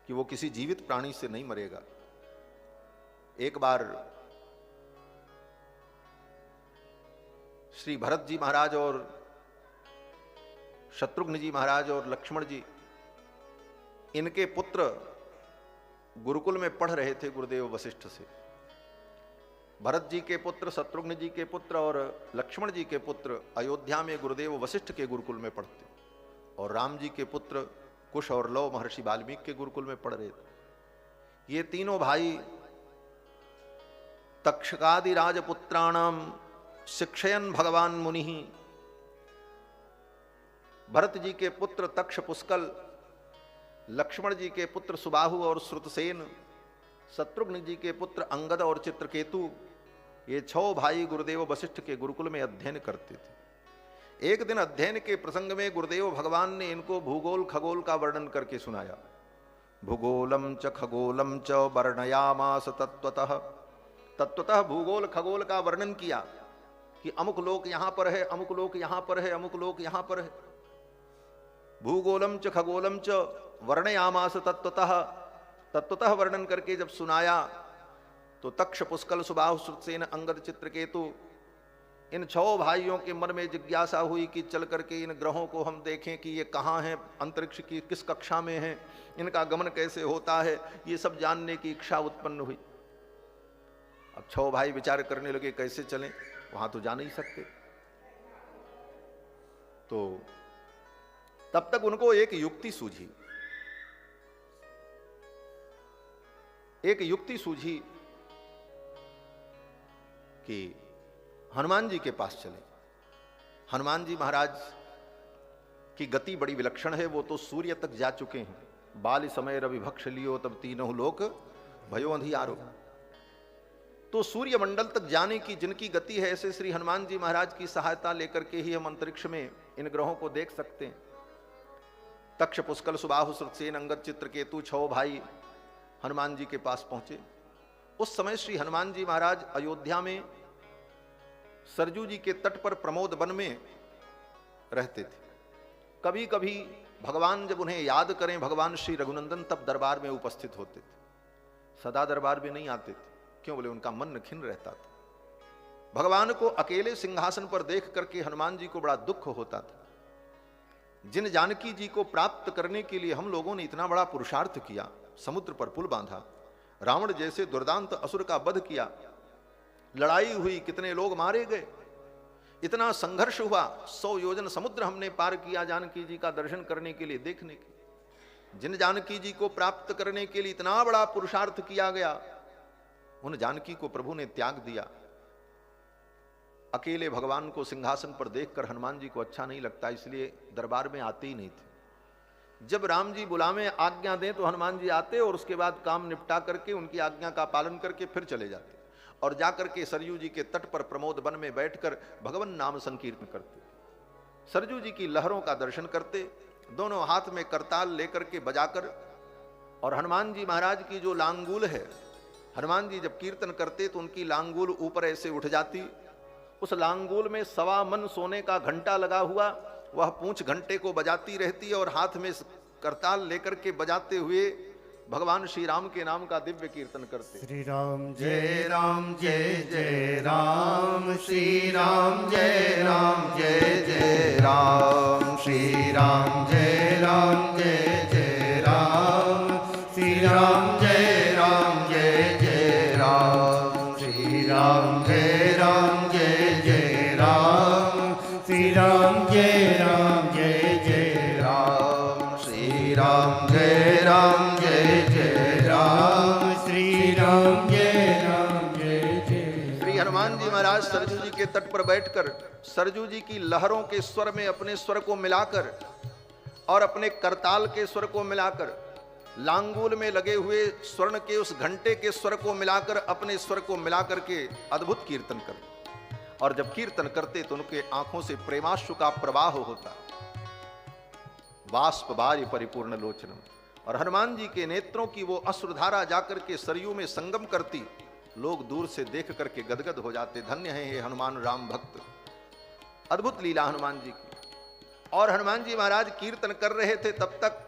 कि वो किसी जीवित प्राणी से नहीं मरेगा। एक बार श्री भरत जी महाराज और शत्रुघ्न जी महाराज और लक्ष्मण जी, इनके पुत्र गुरुकुल में पढ़ रहे थे गुरुदेव वशिष्ठ से। भरत जी के पुत्र, शत्रुघ्न जी के पुत्र और लक्ष्मण जी के पुत्र अयोध्या में गुरुदेव वशिष्ठ के गुरुकुल में पढ़ते, और राम जी के पुत्र कुश और लव महर्षि वाल्मीकि के गुरुकुल में पढ़ रहे थे। ये तीनों भाई तक्षकादि राजपुत्राणाम शिक्षयन भगवान मुनि। भरत जी के पुत्र तक्ष पुष्कल, लक्ष्मण जी के पुत्र सुबाहु और श्रुतसेन, शत्रुघ्न जी के पुत्र अंगद और चित्रकेतु, ये 6 भाई गुरुदेव वशिष्ठ के गुरुकुल में अध्ययन करते थे। एक दिन अध्ययन के प्रसंग में गुरुदेव भगवान ने इनको भूगोल खगोल का वर्णन करके सुनाया। भूगोलम च खगोलम च वर्णयामास तत्वतः। तत्वतः भूगोल खगोल का वर्णन किया कि अमुक लोक यहां पर है, अमुक लोक यहां पर है, अमुक लोक यहां पर है। भूगोलम च खगोलम च वर्णयामास तत्वतः। तत्वतः वर्णन करके जब सुनाया तो तक्ष पुष्कल सुबाहु श्रुतसेन अंगद चित्रकेतु, इन 6 भाइयों के मन में जिज्ञासा हुई कि चल करके इन ग्रहों को हम देखें कि ये कहाँ हैं, अंतरिक्ष की किस कक्षा में हैं, इनका गमन कैसे होता है, ये सब जानने की इच्छा उत्पन्न हुई। अब 6 भाई विचार करने लगे कैसे चलें, वहां तो जा नहीं सकते। तो तब तक उनको एक युक्ति सूझी। एक युक्ति सूझी कि हनुमान जी के पास चले। हनुमान जी महाराज की गति बड़ी विलक्षण है, वो तो सूर्य तक जा चुके हैं। बाल समय रवि भक्ष लियो तब तीनों लोक भयो अंधियारो। तो सूर्य मंडल तक जाने की जिनकी गति है, ऐसे श्री हनुमान जी महाराज की सहायता लेकर के ही हम अंतरिक्ष में इन ग्रहों को देख सकते हैं। तक्ष पुष्कल सुबाहु श्रुतसेन अंगद चित्रकेतु 6 भाई हनुमान जी के पास पहुंचे। उस समय श्री हनुमान जी महाराज अयोध्या में सरजू जी के तट पर प्रमोद वन में रहते थे। कभी कभी भगवान जब उन्हें याद करें, भगवान श्री रघुनंदन, तब दरबार में उपस्थित होते थे। सदा दरबार में नहीं आते थे, क्यों बोले उनका मन खिन्न रहता था। भगवान को अकेले सिंहासन पर देख करके हनुमान जी को बड़ा दुख होता था। जिन जानकी जी को प्राप्त करने के लिए हम लोगों ने इतना बड़ा पुरुषार्थ किया, समुद्र पर पुल बांधा, रावण जैसे दुर्दांत असुर का वध किया, लड़ाई हुई, कितने लोग मारे गए, इतना संघर्ष हुआ, 100 योजन समुद्र हमने पार किया जानकी जी का दर्शन करने के लिए, देखने के। जिन जानकी जी को प्राप्त करने के लिए इतना बड़ा पुरुषार्थ किया गया, उन जानकी को प्रभु ने त्याग दिया। अकेले भगवान को सिंहासन पर देखकर हनुमान जी को अच्छा नहीं लगता, इसलिए दरबार में आते ही नहीं थे। जब राम जी बुलावें, आज्ञा दें तो हनुमान जी आते और उसके बाद काम निपटा करके उनकी आज्ञा का पालन करके फिर चले जाते और जाकर के सरयू जी के तट पर प्रमोद वन में बैठकर भगवान नाम संकीर्तन करते, सरयू जी की लहरों का दर्शन करते, दोनों हाथ में करताल लेकर के बजाकर। और हनुमान जी महाराज की जो लांगूल है, हनुमान जी जब कीर्तन करते तो उनकी लांगूल ऊपर ऐसे उठ जाती, उस लांगूल में 1.25 मन सोने का घंटा लगा हुआ, वह पूंछ घंटे को बजाती रहती है और हाथ में करताल लेकर के बजाते हुए भगवान श्री राम के नाम का दिव्य कीर्तन करते। श्री राम जय जय राम, श्री राम जय जय राम, श्री राम जय जय राम, श्री राम जय जय राम, श्री राम जय जय राम, श्री राम जय जय राम, श्री राम जय जय राम, श्री राम जय जय। श्री हनुमान जी महाराज सरजू जी के तट पर बैठकर सरजू जी की लहरों के स्वर में अपने स्वर को मिलाकर और अपने करताल के स्वर को मिलाकर, लांगूल में लगे हुए स्वर्ण के उस घंटे के स्वर को मिलाकर, अपने स्वर को मिलाकर के अद्भुत कीर्तन करते। और जब कीर्तन करते तो उनके आंखों से प्रेमाश्रु का प्रवाह होता, बाष्प बारी परिपूर्ण लोचनम। और हनुमान जी के नेत्रों की वो अश्रुधारा जाकर के सरयू में संगम करती, लोग दूर से देख करके गदगद हो जाते, धन्य है ये हनुमान राम भक्त। अद्भुत लीला हनुमान जी की। और हनुमान जी महाराज कीर्तन कर रहे थे, तब तक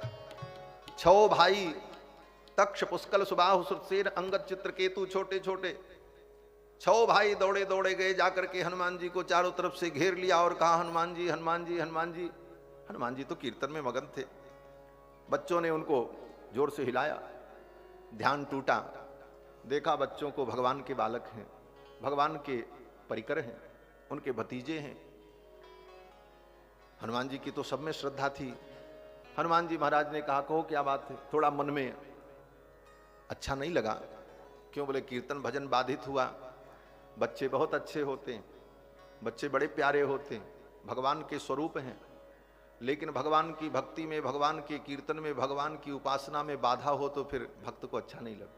6 भाई तक्ष पुष्कल सुबाहु सुरसेन अंगद चित्रकेतु छोटे छोटे 6 भाई दौड़े दौड़े गए, जाकर के हनुमान जी को चारों तरफ से घेर लिया और कहा हनुमान जी हनुमान जी हनुमान जी। हनुमान जी तो कीर्तन में मगन थे। बच्चों ने उनको जोर से हिलाया, ध्यान टूटा, देखा बच्चों को भगवान के बालक हैं, भगवान के परिकर हैं, उनके भतीजे हैं। हनुमान जी की तो सब में श्रद्धा थी। हनुमान जी महाराज ने कहा कहो क्या बात है। थोड़ा मन में अच्छा नहीं लगा। क्यों? बोले कीर्तन भजन बाधित हुआ। बच्चे बहुत अच्छे होते हैं, बच्चे बड़े प्यारे होते हैं, भगवान के स्वरूप हैं, लेकिन भगवान की भक्ति में, भगवान के कीर्तन में, भगवान की उपासना में बाधा हो तो फिर भक्त को अच्छा नहीं लगता।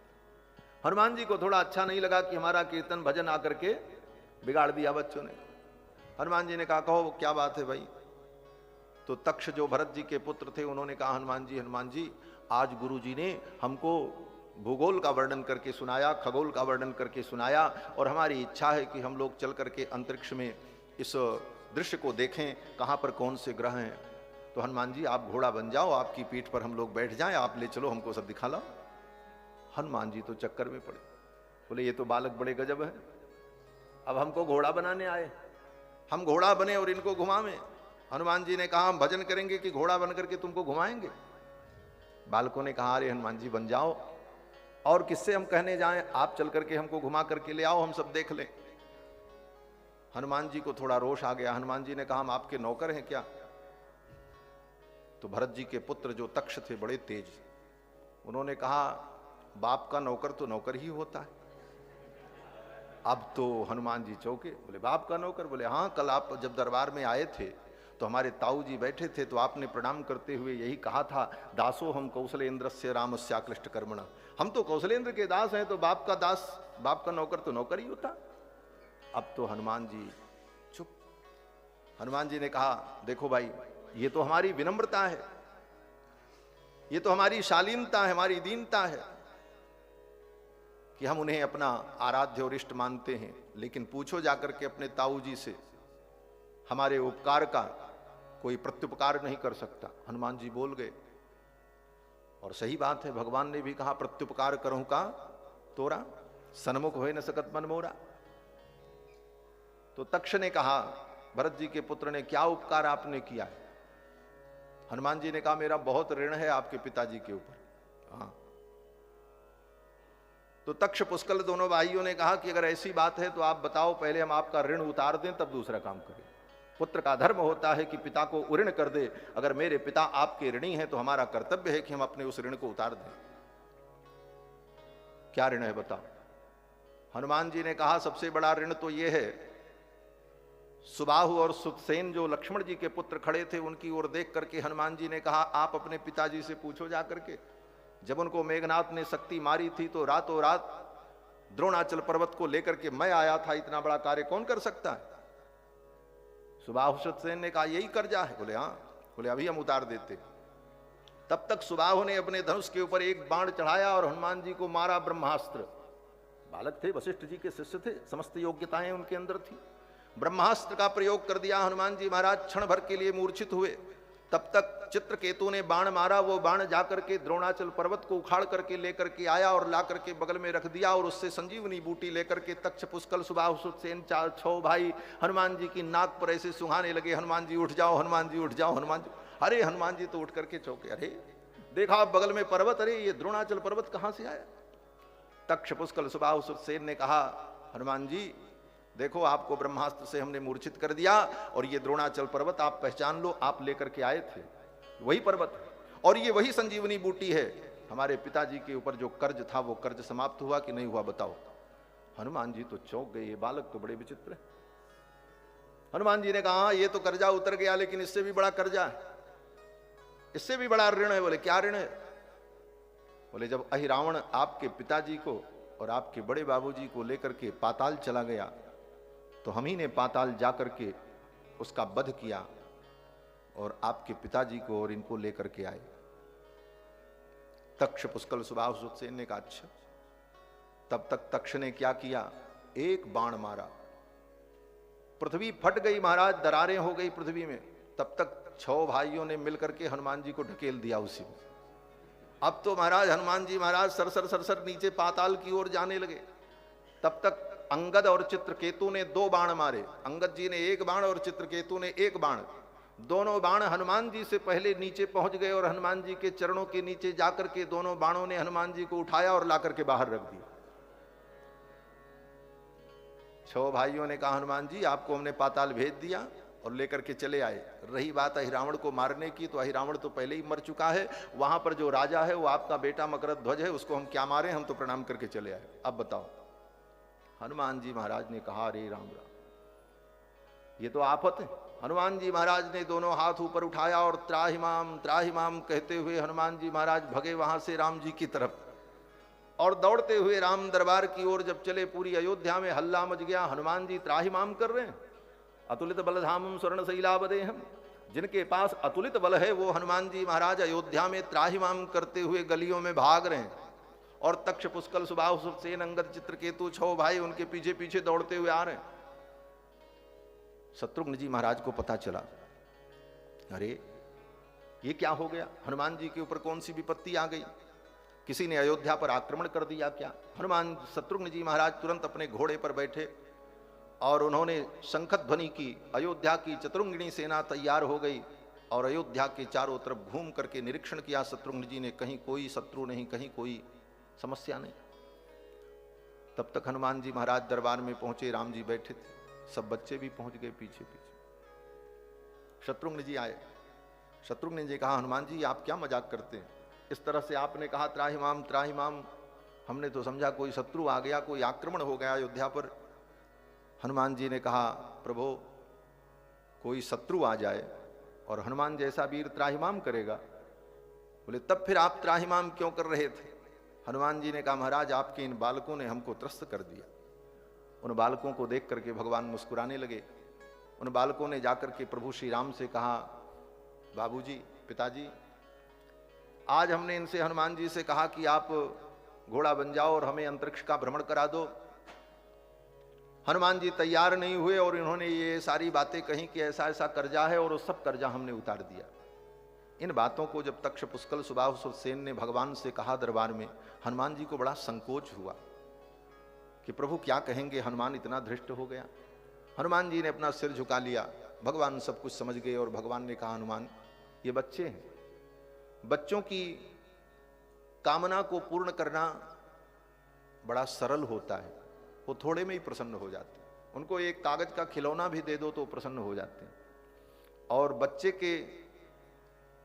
हनुमान जी को थोड़ा अच्छा नहीं लगा कि हमारा कीर्तन भजन आकर के बिगाड़ दिया बच्चों ने। हनुमान जी ने कहा कहो क्या बात है भाई। तो तक्ष जो भरत जी के पुत्र थे, उन्होंने कहा हनुमान जी आज गुरु जी ने हमको भूगोल का वर्णन करके सुनाया, खगोल का वर्णन करके सुनाया, और हमारी इच्छा है कि हम लोग चल करके अंतरिक्ष में इस दृश्य को देखें, कहाँ पर कौन से ग्रह हैं। तो हनुमान जी आप घोड़ा बन जाओ, आपकी पीठ पर हम लोग बैठ जाएं, आप ले चलो, हमको सब दिखा लो। हनुमान जी तो चक्कर में पड़े, बोले ये तो बालक बड़े गजब है, अब हमको घोड़ा बनाने आए, हम घोड़ा बने और इनको घुमावें। हनुमान जी ने कहा हम भजन करेंगे कि घोड़ा बन करके तुमको घुमाएंगे। बालकों ने कहा अरे हनुमान जी बन जाओ, और किससे हम कहने जाएं, आप चल करके हमको घुमा करके ले आओ, हम सब देख लें। हनुमान जी को थोड़ा रोष आ गया। हनुमान जी ने कहा हम आपके नौकर हैं क्या? तो भरत जी के पुत्र जो तक्ष थे बड़े तेज, उन्होंने कहा बाप का नौकर तो नौकर ही होता है। अब तो हनुमान जी चौंके, बोले बाप का नौकर? बोले हाँ, कल आप जब दरबार में आए थे तो हमारे ताऊ जी बैठे थे, तो आपने प्रणाम करते हुए यही कहा था दासो हम कौशलेंद्र से रामस्याक्लिष्ट कर्मणा। हम तो कौशलेंद्र के दास हैं, तो बाप का दास, बाप का नौकर तो नौकर ही होता। अब तो हनुमान जी चुप। हनुमान जी ने कहा देखो भाई, ये तो हमारी विनम्रता है, ये तो हमारी शालीनता है, हमारी दीनता है कि हम उन्हें अपना आराध्य और इष्ट मानते हैं, लेकिन पूछो जाकर के अपने ताऊ जी से, हमारे उपकार का कोई प्रत्युपकार नहीं कर सकता। हनुमान जी बोल गए, और सही बात है, भगवान ने भी कहा प्रत्युपकार करूं का तोरा, सन्मुख होए न सकत मन मोरा। तो तक्ष ने कहा भरत जी के पुत्र ने, क्या उपकार आपने किया है? हनुमान जी ने कहा मेरा बहुत ऋण है आपके पिताजी के ऊपर। हाँ। तो तक्ष पुष्कल दोनों भाइयों ने कहा कि अगर ऐसी बात है तो आप बताओ, पहले हम आपका ऋण उतार दें तब दूसरा काम करें। पुत्र का धर्म होता है कि पिता को ऋण कर दे। अगर मेरे पिता आपके ऋणी हैं तो हमारा कर्तव्य है कि हम अपने उस ऋण को उतार दें। क्या ऋण है बताओ? हनुमान जी ने कहा सबसे बड़ा ऋण तो यह है, सुबाहु और सुतसेन जो लक्ष्मण जी के पुत्र खड़े थे, उनकी ओर देख करके हनुमान जी ने कहा, आप अपने पिताजी से पूछो जा करके, जब उनको मेघनाथ ने शक्ति मारी थी तो रातों रात द्रोणाचल पर्वत को लेकर के मैं आया था, इतना बड़ा कार्य कौन कर सकता है? सुबाहु सुतसेन ने कहा, यही कर्जा है? बोले हाँ। बोले अभी हम उतार देते। तब तक सुबाहु ने अपने धनुष के ऊपर एक बाण चढ़ाया और हनुमान जी को मारा ब्रह्मास्त्र। बालक थे, वशिष्ठ जी के शिष्य थे, समस्त योग्यताएं उनके अंदर थी। ब्रह्मास्त्र का प्रयोग कर दिया। हनुमान जी महाराज क्षण भर के लिए मूर्छित हुए। तब तक चित्रकेतु ने बाण मारा, वो बाण जाकर के द्रोणाचल पर्वत को उखाड़ करके लेकर के आया और ला करके बगल में रख दिया, और उससे संजीवनी बूटी लेकर के तक्ष पुष्कल सुबाहु सुतसेन 6 भाई हनुमान जी की नाक पर ऐसे सुहाने लगे, हनुमान जी उठ जाओ, हनुमान जी उठ जाओ, हनुमान जी। अरे हनुमान जी तो उठ करके चौके, अरे देखा बगल में पर्वत, अरे ये द्रोणाचल पर्वत कहां से आया? तक्ष पुष्कल सुबाहु सुतसेन ने कहा, हनुमान जी देखो, आपको ब्रह्मास्त्र से हमने मूर्छित कर दिया, और ये द्रोणाचल पर्वत आप पहचान लो, आप लेकर के आए थे वही पर्वत, और ये वही संजीवनी बूटी है। हमारे पिताजी के ऊपर जो कर्ज था वो कर्ज समाप्त हुआ कि नहीं हुआ बताओ? हनुमान जी तो चौंक गए, ये बालक तो बड़े विचित्र है। हनुमान जी ने कहा, हाँ ये तो कर्जा उतर गया, लेकिन इससे भी बड़ा कर्जा है, इससे भी बड़ा ऋण है। बोले क्या ऋण है? बोले जब अहिरावण आपके पिताजी को और आपके बड़े बाबूजी को लेकर के पाताल चला गया, तो हम ही ने पाताल जाकर के उसका वध किया और आपके पिताजी को और इनको लेकर के आए। तक्ष पुष्कल सुबाहु सुतसेन ने कहा, अच्छा। तब तक तक्ष ने क्या किया, एक बाण मारा, पृथ्वी फट गई महाराज, दरारें हो गई पृथ्वी में। तब तक 6 भाइयों ने मिलकर के हनुमान जी को ढकेल दिया उसी में। अब तो महाराज हनुमान जी महाराज सरसर सरसर नीचे पाताल की ओर जाने लगे। तब तक अंगद और चित्रकेतु ने 2 बाण मारे। अंगद जी ने 1 बाण और चित्रकेतु ने 1 बाण। दोनों बाण हनुमान जी से पहले नीचे पहुंच गए और हनुमान जी के चरणों के नीचे जाकर के दोनों बाणों ने हनुमान जी को उठाया और लाकर के बाहर रख दिया। 6 भाइयों ने कहा, हनुमान जी आपको हमने पाताल भेज दिया और लेकर के चले आए। रही बात अहिरावण को मारने की, तो अहिरावण तो पहले ही मर चुका है। वहां पर जो राजा है वो आपका बेटा मकरध्वज है, उसको हम क्या मारे, हम तो प्रणाम करके चले आए। अब बताओ? हनुमान जी महाराज ने कहा, अरे राम राम, ये तो आफत है। हनुमान जी महाराज ने दोनों हाथ ऊपर उठाया और त्राहिमाम कहते हुए हनुमान जी महाराज भगे वहां से राम जी की तरफ, और दौड़ते हुए राम दरबार की ओर जब चले, पूरी अयोध्या में हल्ला मच गया। हनुमान जी त्राहिमाम कर रहे हैं, अतुलित बलधामम स्वर्ण शैलावदेहम, जिनके पास अतुलित बल है वो हनुमान जी महाराज अयोध्या में त्राहिमाम करते हुए गलियों में भाग रहे हैं। और तक्ष पुष्कल सुबाहु सुतसेन अंगद चित्रकेतु 6 भाई उनके पीछे पीछे दौड़ते हुए आ रहे हैं। शत्रुघ्न जी महाराज को पता चला, अरे ये क्या हो गया, हनुमान जी के ऊपर कौन सी विपत्ति आ गई, किसी ने अयोध्या पर आक्रमण कर दिया क्या? शत्रुघ्न जी महाराज तुरंत अपने घोड़े पर बैठे और उन्होंने शंख ध्वनि की। अयोध्या की चतुरंगिणी सेना तैयार हो गई और अयोध्या के चारों तरफ घूम करके निरीक्षण किया शत्रुघ्न जी ने, कहीं कोई शत्रु नहीं, कहीं कोई समस्या नहीं। तब तक हनुमान जी महाराज दरबार में पहुंचे, राम जी बैठे थे, सब बच्चे भी पहुंच गए पीछे पीछे। शत्रुघ्न जी आए। शत्रुघ्न जी कहा, हनुमान जी आप क्या मजाक करते हैं, इस तरह से आपने कहा त्राहिमाम त्राहिमाम, हमने तो समझा कोई शत्रु आ गया, कोई आक्रमण हो गया अयोध्या पर। हनुमान जी ने कहा, प्रभु कोई शत्रु आ जाए और हनुमान जैसा वीर त्राहिमाम करेगा? बोले तब फिर आप त्राहिमाम क्यों कर रहे थे? हनुमान जी ने कहा, महाराज आपके इन बालकों ने हमको त्रस्त कर दिया। उन बालकों को देख करके भगवान मुस्कुराने लगे। उन बालकों ने जाकर के प्रभु श्री राम से कहा, बाबूजी, पिताजी, आज हमने इनसे हनुमान जी से कहा कि आप घोड़ा बन जाओ और हमें अंतरिक्ष का भ्रमण करा दो। हनुमान जी तैयार नहीं हुए और इन्होंने ये सारी बातें कही कि ऐसा ऐसा कर्जा है, और वो सब कर्जा हमने उतार दिया। इन बातों को जब तक्ष पुष्कल सुबाहु सुतसेन ने भगवान से कहा दरबार में, हनुमान जी को बड़ा संकोच हुआ कि प्रभु क्या कहेंगे, हनुमान इतना धृष्ट हो गया। हनुमान जी ने अपना सिर झुका लिया। भगवान सब कुछ समझ गए और भगवान ने कहा, हनुमान ये बच्चे हैं, बच्चों की कामना को पूर्ण करना बड़ा सरल होता है, वो थोड़े में ही प्रसन्न हो जाते हैं। उनको एक कागज का खिलौना भी दे दो तो प्रसन्न हो जाते हैं, और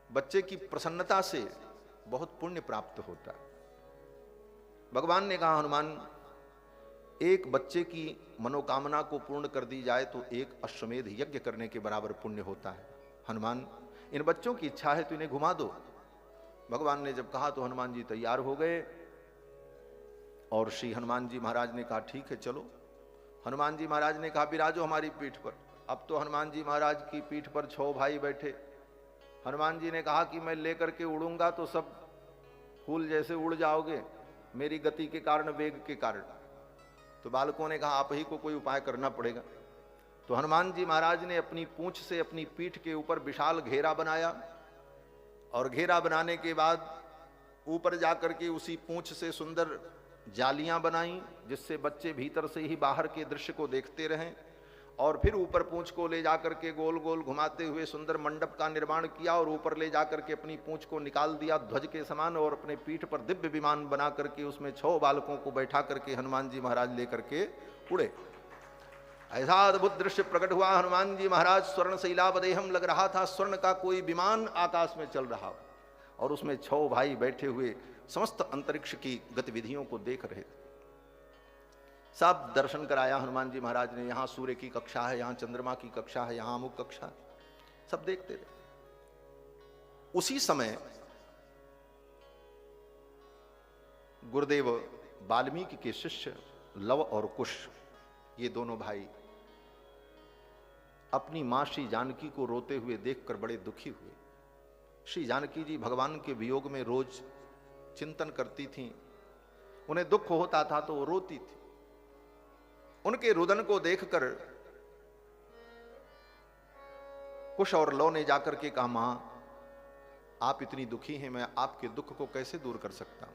बच्चे की प्रसन्नता से बहुत पुण्य प्राप्त होता है। भगवान ने कहा, हनुमान एक बच्चे की मनोकामना को पूर्ण कर दी जाए तो एक अश्वमेध यज्ञ करने के बराबर पुण्य होता है। हनुमान, इन बच्चों की इच्छा है तो इन्हें घुमा दो। भगवान ने जब कहा तो हनुमान जी तैयार हो गए और श्री हनुमान जी महाराज ने कहा ठीक है चलो। हनुमान जी महाराज ने कहा विराजो हमारी पीठ पर। अब तो हनुमान जी महाराज की पीठ पर 6 भाई बैठे। हनुमान जी ने कहा कि मैं लेकर के उड़ूंगा तो सब फूल जैसे उड़ जाओगे, मेरी गति के कारण, वेग के कारण। तो बालकों ने कहा आप ही को कोई उपाय करना पड़ेगा। तो हनुमान जी महाराज ने अपनी पूंछ से अपनी पीठ के ऊपर विशाल घेरा बनाया और घेरा बनाने के बाद ऊपर जाकर के उसी पूंछ से सुंदर जालियां बनाई जिससे बच्चे भीतर से ही बाहर के दृश्य को देखते रहें। और फिर ऊपर पूंछ को ले जाकर के गोल गोल घुमाते हुए सुंदर मंडप का निर्माण किया और ऊपर ले जाकर के अपनी पूंछ को निकाल दिया ध्वज के समान और अपने पीठ पर दिव्य विमान बना करके उसमें 6 बालकों को बैठा करके हनुमान जी महाराज लेकर के उड़े। ऐसा अद्भुत दृश्य प्रकट हुआ। हनुमान जी महाराज स्वर्ण शैलावदेहम, लग रहा था स्वर्ण का कोई विमान आकाश में चल रहा और उसमें 6 भाई बैठे हुए समस्त अंतरिक्ष की गतिविधियों को देख रहे थे। सब दर्शन कराया हनुमान जी महाराज ने। यहां सूर्य की कक्षा है, यहां चंद्रमा की कक्षा है, यहां अमुक कक्षा है, सब देखते रहे। उसी समय गुरुदेव वाल्मीकि के शिष्य लव और कुश, ये दोनों भाई अपनी मां श्री जानकी को रोते हुए देखकर बड़े दुखी हुए। श्री जानकी जी भगवान के वियोग में रोज चिंतन करती थीं, उन्हें दुख होता था तो वो रोती थी। उनके रुदन को देखकर कुश और लव ने जाकर के कहा मां आप इतनी दुखी हैं, मैं आपके दुख को कैसे दूर कर सकता हूं।